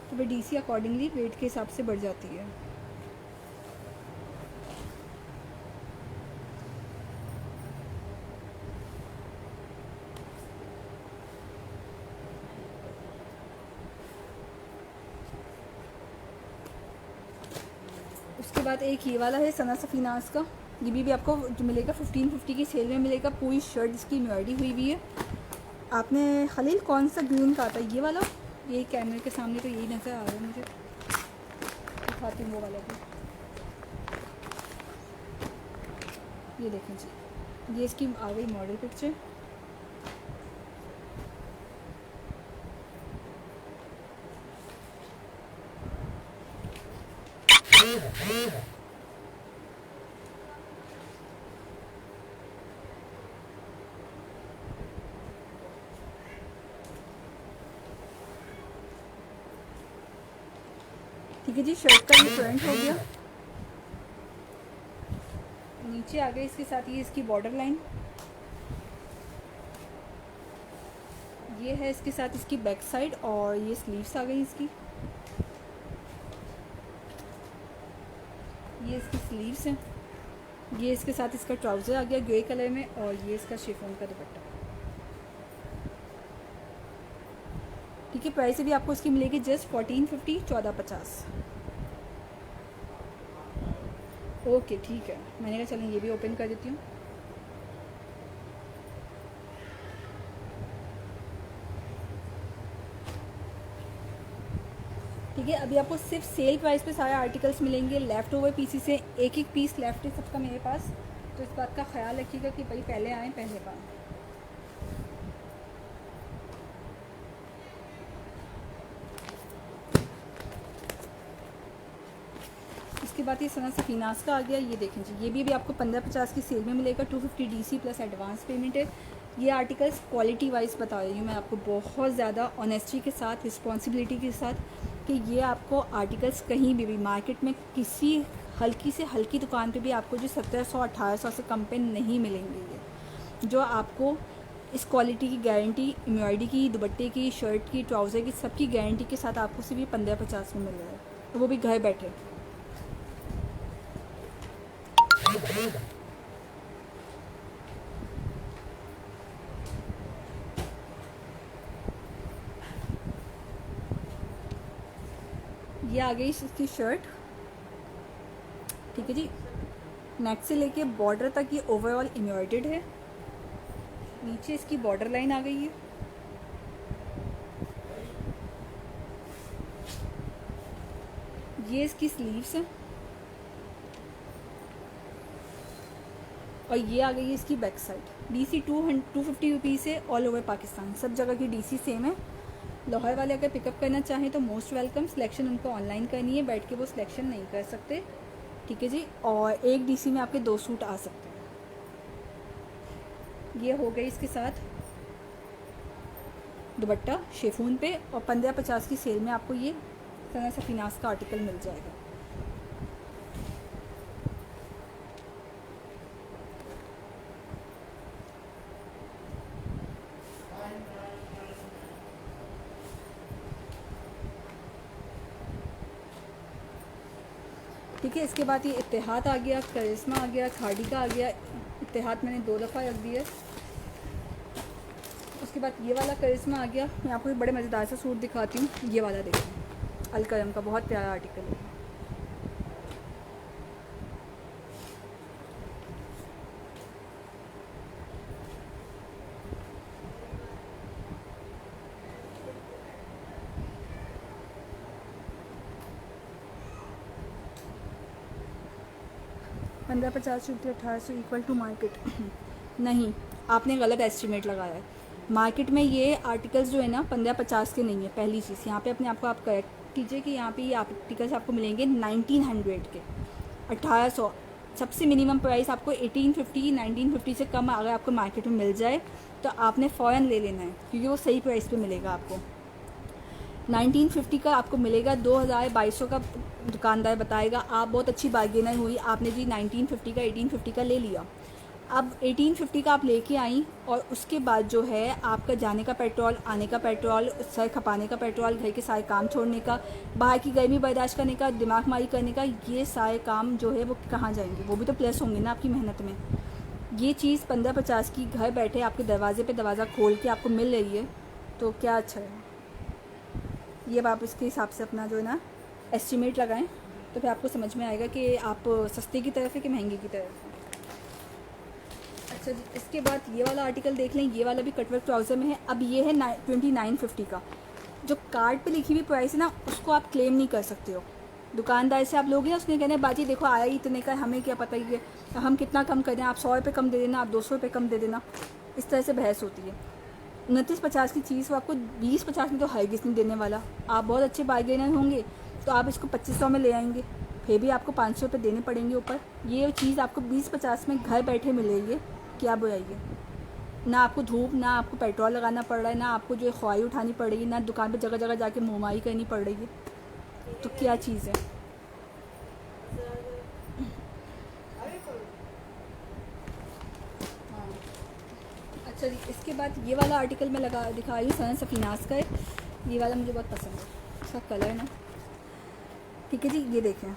तो फिर डीसी अकॉर्डिंगली वेट के हिसाब से बढ़ जाती है। उसके बाद एक ये वाला है सना सफीनाज का, ये भी आपको जो मिलेगा 1550 की सेल में मिलेगा। पूरी शर्ट इसकी एम्ब्रॉयडरी हुई हुई है। आपने खलील कौन सा ग्रीन का आता है? ये वाला, ये कैमरे के सामने तो यही नज़र आ रहा है मुझे, दिखाती हूँ वो वाला भी। ये देखें जी, ये इसकी आ गई मॉडल पिक्चर। ठीक है जी, शर्ट का ये फ्रंट हो गया। नीचे आ गई इसके साथ ये इसकी बॉर्डर लाइन। ये है इसके साथ इसकी बैक साइड और ये स्लीव्स आ गई इसकी। ये इसकी स्लीव्स हैं। ये इसके साथ इसका ट्राउज़र आ गया ग्रे कलर में और ये इसका शिफॉन का दुपट्टा। ठीक है, प्राइस भी आपको इसकी मिलेगी जस्ट 1450, 1450। ओके ठीक है, मैंने कहा चलें ये भी ओपन कर देती हूँ। ठीक है। अभी आपको सिर्फ सेल प्राइस पे सारे आर्टिकल्स मिलेंगे। लेफ़्ट ओवर पीसेस से एक एक पीस लेफ्ट है सबका मेरे पास, तो इस बात का ख्याल रखिएगा कि भाई पहले आएँ पहले पाएँ। इसके बाद ये सना सफीनास का आ गया। ये देखें जी, ये भी आपको 1550 की सेल में मिलेगा। 250 DC प्लस एडवांस पेमेंट है। ये आर्टिकल्स क्वालिटी वाइज बता रही हूँ मैं आपको, बहुत ज़्यादा ऑनेस्टी के साथ, रिस्पॉन्सिबिलिटी के साथ, कि ये आपको आर्टिकल्स कहीं भी मार्केट में किसी हल्की से हल्की दुकान पे भी आपको जो 1700-1800 से कम पे नहीं मिलेंगे। ये जो आपको इस क्वालिटी की गारंटी, एम्ब्रॉयडरी की, दुपट्टे की, शर्ट की, ट्राउज़र की, सबकी गारंटी के साथ आपको सिर्फ ये 1550 में मिल रहा है, तो वो भी घर बैठे। ये आ गई इसकी शर्ट, ठीक है जी। नेक से लेके बॉर्डर तक ये ओवरऑल एम्ब्रॉयडर्ड है। नीचे इसकी बॉर्डर लाइन आ गई है। ये इसकी स्लीव्स है और ये आ गई है इसकी बैक साइड। DC 250 रुपीज़ है ऑल ओवर पाकिस्तान, सब जगह की DC सेम है। लाहौर वाले अगर पिकअप करना चाहें तो मोस्ट वेलकम। सिलेक्शन उनको ऑनलाइन करनी है, बैठ के वो सिलेक्शन नहीं कर सकते, ठीक है जी। और एक DC में आपके 2 सूट आ सकते हैं। ये हो गई इसके साथ दुपट्टा शेफून पे, और 1550 की सेल में आपको ये सना सफीनास का आर्टिकल मिल जाएगा। ठीक है। इसके बाद ये इत्तेहाद आ गया, करिश्मा आ गया, खाड़ी का आ गया। इत्तेहाद मैंने 2 दफ़ा रख दिया। उसके बाद ये वाला करिश्मा आ गया। मैं आपको एक बड़े मज़ेदार सा सूट दिखाती हूँ। ये वाला देखिए, अलकरम का बहुत प्यारा आर्टिकल है। ₹1550 1800 इक्वल टू मार्केट नहीं, आपने गलत एस्टिमेट लगाया है। मार्केट में ये आर्टिकल्स जो है ना 1550 के नहीं है। पहली चीज़ यहाँ पे अपने आप को आप करेक्ट कीजिए कि यहाँ पे ये आर्टिकल्स आपको मिलेंगे 1900 के। 1800 सबसे मिनिमम प्राइस आपको 1850 1950 से कम अगर आपको मार्केट में मिल जाए तो आपने फ़ौरन ले लेना है, क्योंकि वो सही प्राइस पे मिलेगा आपको। 1950 का आपको मिलेगा, 2200 का दुकानदार बताएगा। आप बहुत अच्छी बार्गेनर हुई, आपने जी 1950 का 1850 का ले लिया। अब 1850 का आप लेके आई, और उसके बाद जो है आपका जाने का पेट्रोल, आने का पेट्रोल, सर खपाने का पेट्रोल, घर के सारे काम छोड़ने का, बाहर की गर्मी बर्दाश्त करने का, दिमाग मारी करने का, ये सारे काम जो है वो कहाँ जाएंगे? वो भी तो प्लस होंगे ना आपकी मेहनत में। ये चीज़ 1550 की घर बैठे आपके दरवाजे पे दरवाज़ा खोल के आपको मिल रही है, तो क्या अच्छा है। ये अब आप इसके हिसाब से अपना जो है ना एस्टिमेट लगाएं, तो फिर आपको समझ में आएगा कि आप सस्ते की तरफ है कि महंगे की तरफ है। अच्छा जी, इसके बाद ये वाला आर्टिकल देख लें। ये वाला भी कटवर्क ट्राउज़र में है। अब ये है 2950 का। जो कार्ड पे लिखी हुई प्राइस है ना, उसको आप क्लेम नहीं कर सकते हो। दुकानदार से आप लोगे ना, उसने कहना है बाजी देखो आया ही इतने का, हमें क्या पता ही है, हम कितना कम कर दें, आप 100 रुपये कम दे देना, आप 200 रुपये कम दे देना। इस तरह से बहस होती है। 2950 की चीज़ वो आपको 20-50 में तो हरगिज़ नहीं देने वाला। आप बहुत अच्छे बार्गेनर होंगे तो आप इसको 2500 में ले आएंगे, फिर भी आपको 500 रुपये देने पड़ेंगे ऊपर। ये चीज़ आपको 20-50 में घर बैठे मिलेगी, क्या बुराइए। ना आपको धूप, ना आपको पेट्रोल लगाना पड़ रहा है, ना आपको जो है ख्वाही उठानी पड़ रही है, ना दुकान पे जगह जगह जाके मुँहमारी करनी पड़ रही है, तो क्या चीज़ है। अच्छा जी, इसके बाद ये वाला आर्टिकल मैं दिखा रही हूँ, सना सफीनास का है। ये वाला मुझे बहुत पसंद है, इसका कलर ना, ठीक है जी। ये देखें,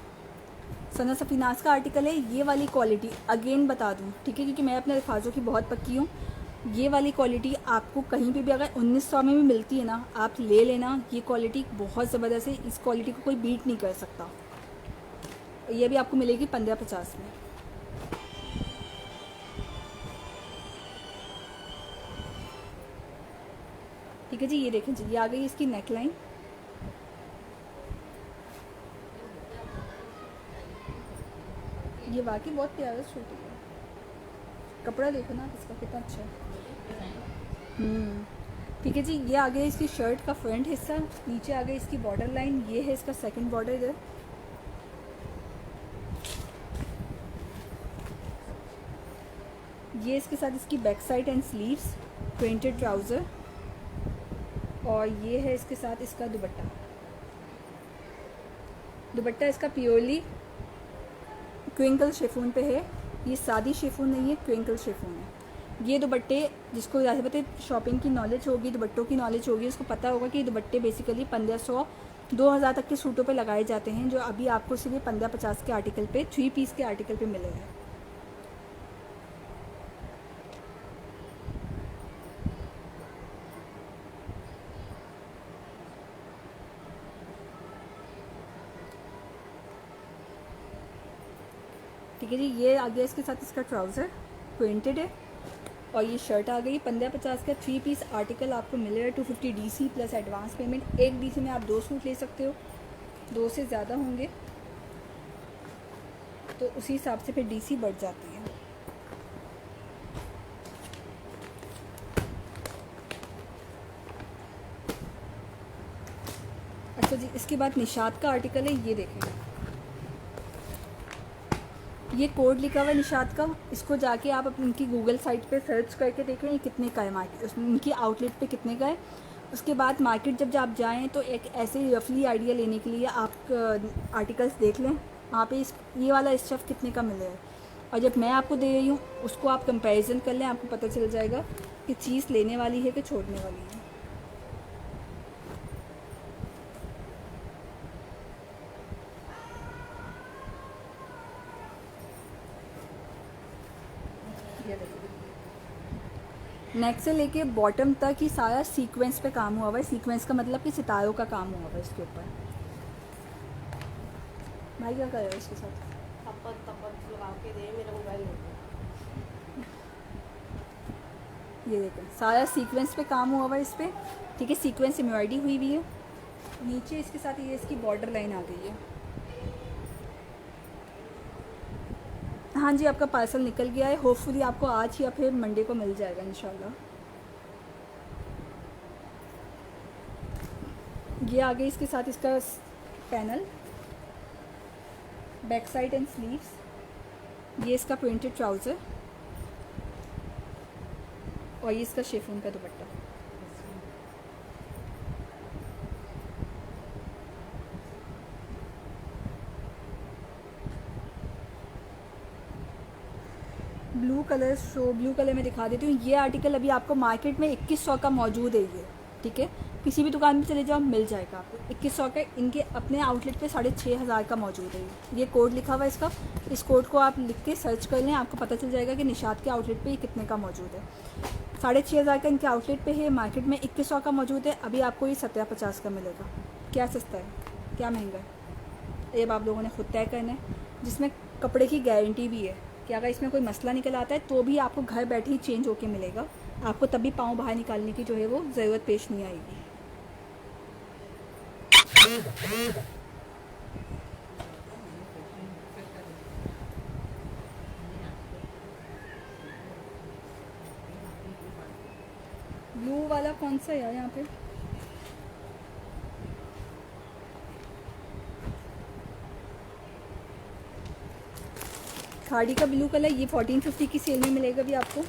सना सफीनास का आर्टिकल है। ये वाली क्वालिटी अगेन बता दूँ, ठीक है, क्योंकि मैं अपने अल्फाजों की बहुत पक्की हूँ। ये वाली क्वालिटी आपको कहीं पे भी अगर 1900 में भी मिलती है ना, आप ले लेना। ये क्वालिटी बहुत ज़बरदस्त है, इस क्वालिटी को कोई बीट नहीं कर सकता। ये भी आपको मिलेगी 1550 में। ठीक है जी। ये देखें जी, ये आ गई इसकी नेक लाइन। ये वाकई बहुत प्यारा सूट है। कपड़ा देखो ना इसका कितना अच्छा है। ठीक है जी, ये आ गया इसकी शर्ट का फ्रंट हिस्सा, नीचे आ गई इसकी बॉर्डर लाइन, ये है इसका सेकंड बॉर्डर इधर। ये इसके साथ इसकी back side and sleeves, printed trouser, और ये है इसके साथ इसका दुपट्टा। दुपट्टा इसका प्योरली ट्विंकल शिफॉन पे है, ये सादी शिफॉन नहीं है, ट्विंकल शिफॉन है। ये दुपट्टे, जिसको ज़्यादा पता है, शॉपिंग की नॉलेज होगी, दुपट्टों की नॉलेज होगी, उसको पता होगा कि ये दुपट्टे बेसिकली 1500-2000 तक के सूटों पे लगाए जाते हैं, जो अभी आपको सिर्फ 1550 के आर्टिकल पे, 3 पीस के आर्टिकल पे मिलेगा। ठीक है जी, ये आ गया इसके साथ इसका ट्राउज़र प्रिंटेड है, और ये शर्ट आ गई। 1550 का 3 पीस आर्टिकल आपको मिल रहा है 250 डीसी प्लस एडवांस पेमेंट। एक डीसी में आप 2 सूट ले सकते हो, 2 से ज़्यादा होंगे तो उसी हिसाब से फिर डीसी बढ़ जाती है। अच्छा जी, इसके बाद निशात का आर्टिकल है, ये देखें, ये कोड लिखा हुआ है निशात का। इसको जाके आप उनकी गूगल साइट पे सर्च करके देखें ये कितने का है, मार्केट उनकी आउटलेट पे कितने का है। उसके बाद मार्केट जब आप जाएँ तो एक ऐसे ही रफली आइडिया लेने के लिए आप आर्टिकल्स देख लें वहाँ पे ये वाला स्टफ़ कितने का मिले है, और जब मैं आपको दे रही हूँ उसको आप कंपैरिजन कर लें, आपको पता चल जाएगा कि चीज़ लेने वाली है कि छोड़ने वाली है। नेक से लेके बॉटम तक ही सारा सीक्वेंस पे काम हुआ हुआ है। सीक्वेंस का मतलब कि सितारों का काम हुआ हुआ है इसके ऊपर। भाई क्या कर रहे हो इसके साथ? लगा के दे, मेरा मोबाइल ये देखें, सारा सीक्वेंस पे काम हुआ हुआ है इस पर। ठीक है, सीक्वेंस एम्ब्रॉयडरी हुई हुई है। नीचे इसके साथ ये इसकी बॉर्डर लाइन आ गई है। हाँ जी, आपका पार्सल निकल गया है, होपफुली आपको आज या फिर मंडे को मिल जाएगा इंशाल्लाह। ये आ गई इसके साथ इसका panel, back side and sleeves, ये इसका प्रिंटेड ट्राउज़र, और ये इसका शिफॉन का दुपट्टा। ब्लू कलर, ब्लू कलर में दिखा देती हूँ। ये आर्टिकल अभी आपको मार्केट में 2100 का मौजूद है ये। ठीक है, किसी भी दुकान में चले जाओ मिल जाएगा आपको 2100 का। इनके अपने आउटलेट पे 6500 का मौजूद है ये कोड लिखा हुआ है इसका। इस कोड को आप लिख के सर्च कर लें, आपको पता चल जाएगा कि निशात के आउटलेट पे ये कितने का मौजूद है। 6500 का इनके आउटलेट पे है, मार्केट में 2100 का मौजूद है। अभी आपको ये 1750 का मिलेगा। क्या सस्ता है, क्या महंगा है, ये आप लोगों ने खुद तय करना है। जिसमें कपड़े की गारंटी भी है कि अगर इसमें कोई मसला निकल आता है तो भी आपको घर बैठे ही चेंज होके मिलेगा। आपको तभी पाँव बाहर निकालने की जो है वो ज़रूरत पेश नहीं आएगी। ब्लू वाला कौन सा है यहाँ पे? खाड़ी का ब्लू कलर, ये 1450 की सेल में मिलेगा भी आपको।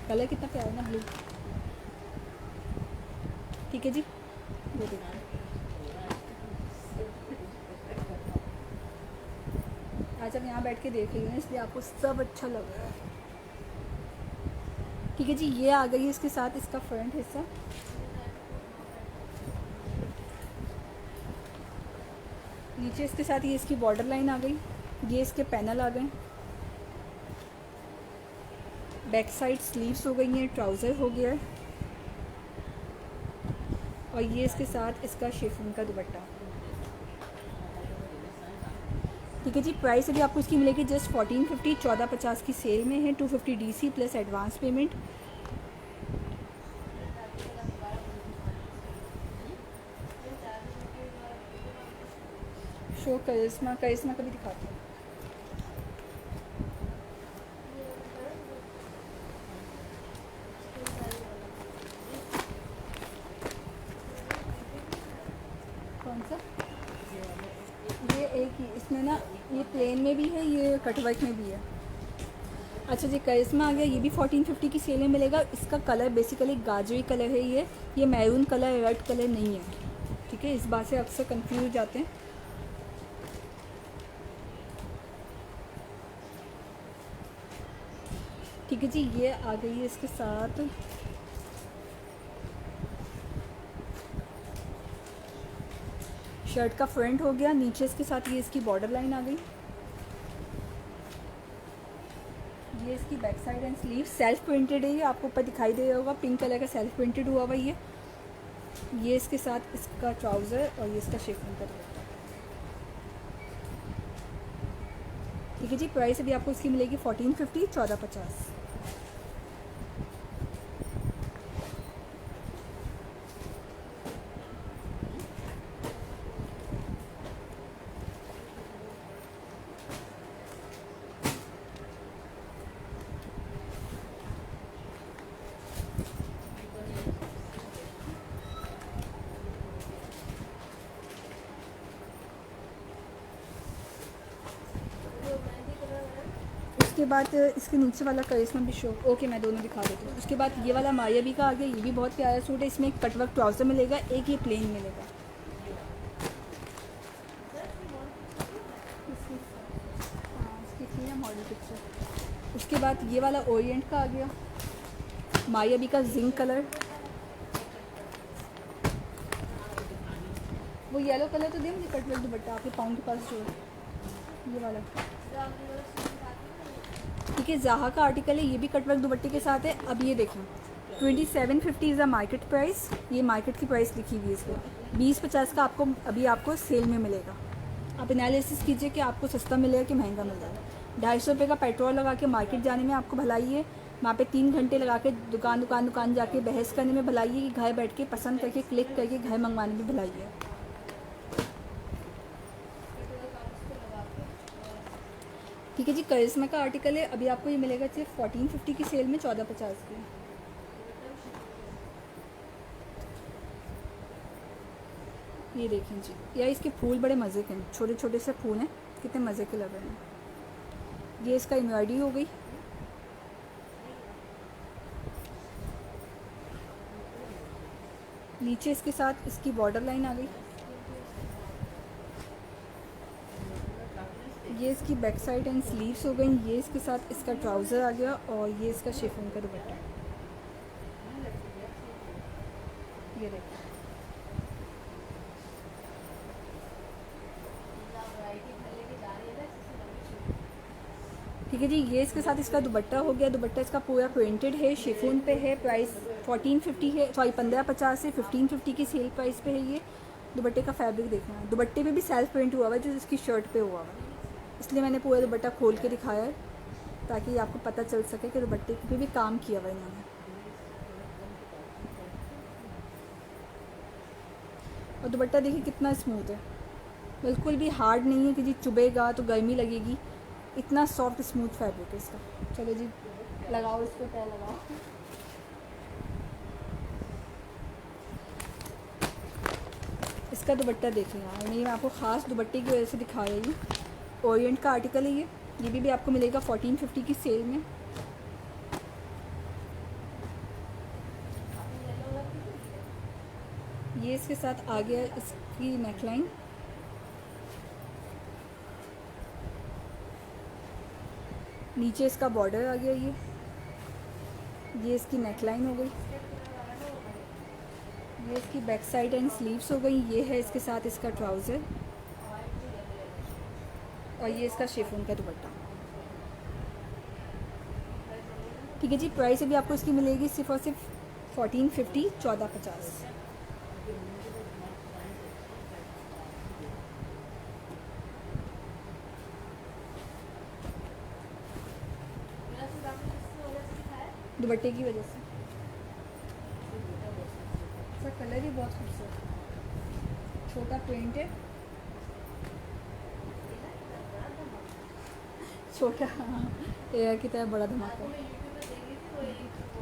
कलर कितना प्यारा ना ब्लू। ठीक है जी, वो देखिए, आज आप यहाँ बैठ के देख रही हो इसलिए आपको सब अच्छा लग रहा है। ठीक है जी, ये आ गई इसके साथ इसका फ्रंट हिस्सा। नीचे इसके साथ ये इसकी बॉर्डर लाइन आ गई, ये इसके पैनल आ गए, बैक साइड स्लीव्स हो गई हैं, ट्राउज़र हो गया है, और ये इसके साथ इसका शिफॉन का दुपट्टा। ठीक है जी, प्राइस अभी आपको इसकी मिलेगी जस्ट 1450, 1450 की सेल में है, 250 DC plus advance payment. Show करिश्मा का भी दिखाती हूँ। कौन सा? ये एक ही इसमें ना, ये प्लेन में भी है, ये कटवर्क में भी है। अच्छा जी, करिश्मा आ गया, ये भी 1450 की सेल में मिलेगा। इसका कलर बेसिकली गाजरी कलर है। ये मैरून कलर, रेड कलर नहीं है, ठीक है। इस बात से अक्सर कंफ्यूज हो जाते हैं। ठीक है जी, ये आ गई है इसके साथ। शर्ट का फ्रंट हो गया, नीचे इसके साथ ये इसकी बॉर्डर लाइन आ गई। ये इसकी back side and sleeve self printed है। ये आपको ऊपर दिखाई दे रहा होगा, पिंक कलर का सेल्फ प्रिंटेड हुआ हुआ ये इसके साथ इसका ट्राउज़र और ये इसका शिफॉन का दुपट्टा। ठीक है जी, प्राइस अभी आपको इसकी मिलेगी 1450, 1450। उसके बाद इसके नीचे वाला करिश्मा भी शो, ओके मैं दोनों दिखा देती हूँ। उसके बाद ये वाला मायावी का आ गया, ये भी बहुत प्यारा सूट है। इसमें एक कटवर्क ट्राउज़र मिलेगा, एक ये प्लेन मिलेगा। Model picture. उसके बाद ये वाला ओरिएंट का आ गया, मायावी का जिंक कलर। वो येलो कलर तो दे मुझे, कटवर्क दुपट्टा आपके पाउंड के पास जो है ये वाला। ठीक है, ज़ाहा का आर्टिकल है, ये भी कटवर्क दुपट्टे के साथ है। अब ये देखें, 2750 इज़ द मार्केट प्राइस। ये मार्केट की प्राइस लिखी हुई है इसमें। 20-50 का आपको सेल में मिलेगा। आप एनालिसिस कीजिए कि आपको सस्ता मिलेगा कि महंगा मिल जाएगा। 250 रुपये का पेट्रोल लगा के मार्केट जाने में आपको भलाई है, वहाँ पे 3 घंटे लगा के दुकान जाके बहस करने में भलाई है, कि घर बैठ के पसंद करके क्लिक करके घर मंगवाने में भलाई है। ठीक है जी, करिश्मा का आर्टिकल है, अभी आपको ये मिलेगा सिर्फ 1450 की सेल में, 1450 की। ये देखें जी, यार इसके फूल बड़े मज़े के हैं, छोटे छोटे से फूल हैं, कितने मज़े के लग रहे हैं। ये इसका एम्ब्रॉयडरी हो गई। नीचे इसके साथ इसकी बॉर्डर लाइन आ गई। ये इसकी बैक साइड एंड स्लीव्स हो गई। ये इसके साथ इसका ट्राउज़र आ गया और ये इसका शिफॉन का दुपट्टा। ये देखिए, ठीक है जी, ये इसके साथ इसका दुपट्टा हो गया। दुपट्टा इसका पूरा प्रिंटेड है, शिफॉन पे है। प्राइस 1450 है, सॉरी 1550 है, 1550 की सेल प्राइस पे है। ये दुपट्टे का फैब्रिक देखना है, दुपट्टे पे भी सेल्फ प्रिंट हुआ हुआ है जो इसकी शर्ट पे हुआ हुआ है, इसलिए मैंने पूरा दुपट्टा खोल के दिखाया है ताकि आपको पता चल सके कि दुपट्टे पे भी काम किया हुआ है इन्होंने। और दुपट्टा देखिए कितना स्मूथ है, बिल्कुल भी हार्ड नहीं है कि जी चुभेगा तो गर्मी लगेगी। इतना सॉफ्ट स्मूथ फैब्रिक है इसका। चलो जी, लगाओ इसको, पैर लगाओ। इसका दुपट्टा देखिए यार, मैं आपको ख़ास दुपट्टे की वजह से दिखा रही हूँ। ओरिएंट का आर्टिकल है ये भी आपको मिलेगा 1450 की सेल में। ये इसके साथ आ गया इसकी नेकलाइन। नीचे इसका बॉर्डर आ गया। ये इसकी नेकलाइन हो गई। ये इसकी बैक साइड एंड स्लीव्स हो गई। ये है इसके साथ इसका ट्राउज़र और ये इसका शिफॉन का दुपट्टा। ठीक है जी, प्राइस अभी आपको इसकी मिलेगी सिर्फ और सिर्फ 1450, 1450। दुपट्टे की वजह से इसका कलर ही बहुत खूबसूरत, छोटा प्रिंट है। छोटा एयर की तरह बड़ा धमाका। मैं यूट्यूब पे देख रही थी, वो एक वो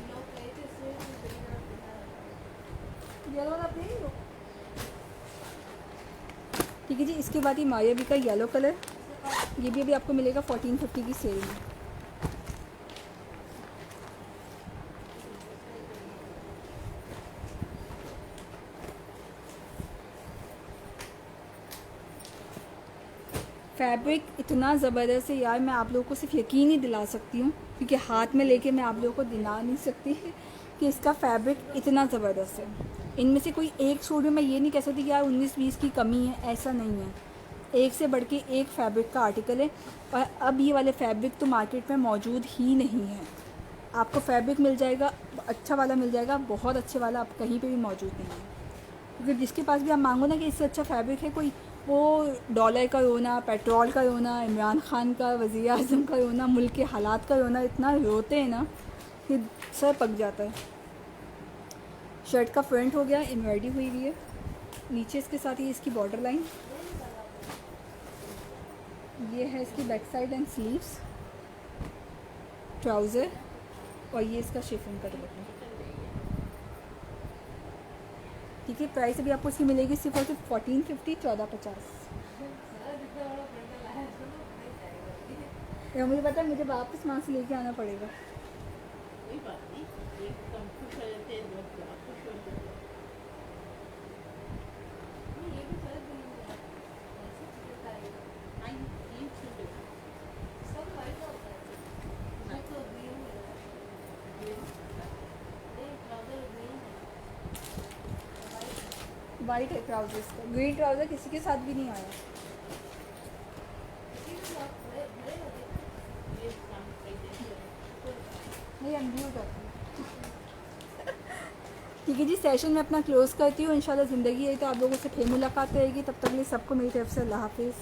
लोग गए थे इसमें तो बड़ी तरह दिखा येलो वाला प्लेन लो। ठीक है जी, इसके बाद ये मायावी का येलो कलर, ये भी अभी आपको मिलेगा 1450 की सेल में। फैब्रिक इतना ज़बरदस्त है यार, मैं आप लोगों को सिर्फ यकीन ही दिला सकती हूँ, क्योंकि हाथ में लेके मैं आप लोगों को दिला नहीं सकती कि इसका फैब्रिक इतना ज़बरदस्त है। इनमें से कोई एक सूट में मैं ये नहीं कह सकती कि यार 19-20 की कमी है, ऐसा नहीं है। एक से बढ़ के एक फैब्रिक का आर्टिकल है, और अब ये वाले फैब्रिक तो मार्केट में मौजूद ही नहीं है। आपको फैब्रिक मिल जाएगा, अच्छा वाला मिल जाएगा, बहुत अच्छे वाला आप कहीं पे भी मौजूद नहीं है। क्योंकि जिसके पास भी आप मांगो ना कि इससे अच्छा फैब्रिक है कोई, वो डॉलर का रोना, पेट्रोल का रोना, इमरान खान का, वज़ीर आज़म का रोना, मुल्क के हालात का रोना, इतना रोते हैं ना कि सर पक जाता है। शर्ट का फ्रंट हो गया, एम्ब्रॉयडरी हुई हुई है, नीचे इसके साथ ही इसकी बॉर्डर लाइन, ये है इसकी back side and sleeves, trouser, और ये इसका शिफॉन का दुपट्टा। ठीक है, प्राइस अभी आपको इसकी मिलेगी सिर्फ और सिर्फ 1450, 1450। या मुझे पता है, मुझे वापस वहाँ से लेके आना पड़ेगा। कोई बात नहीं, एक कम खुश हो जाते हैं, दो क्या खुश हो जाते हैं। नहीं, ये भी शायद नहीं है, ऐसे चिकन आएगा। आई ये सूट है, सब वाइट होता है, मैं तो ग्रीन है, ग्रीन नहीं ट्राउजर ग्रीन है, वाइट है ट्राउजर इसका, ग्रीन ट्राउज़र किसी के साथ भी नहीं आया। इसी में आप भरे भरे होते हैं, ये काम करते हैं। नहीं, अनव्यू करती हूँ। ठीक है जी, सेशन में अपना क्लोज़ करती हूँ। इंशाल्लाह ज़िंदगी है तो आप लोगों से फिर मुलाकात रहेगी, तब तक के लिए सबको मेरी तरफ से अल्लाह हाफिज़।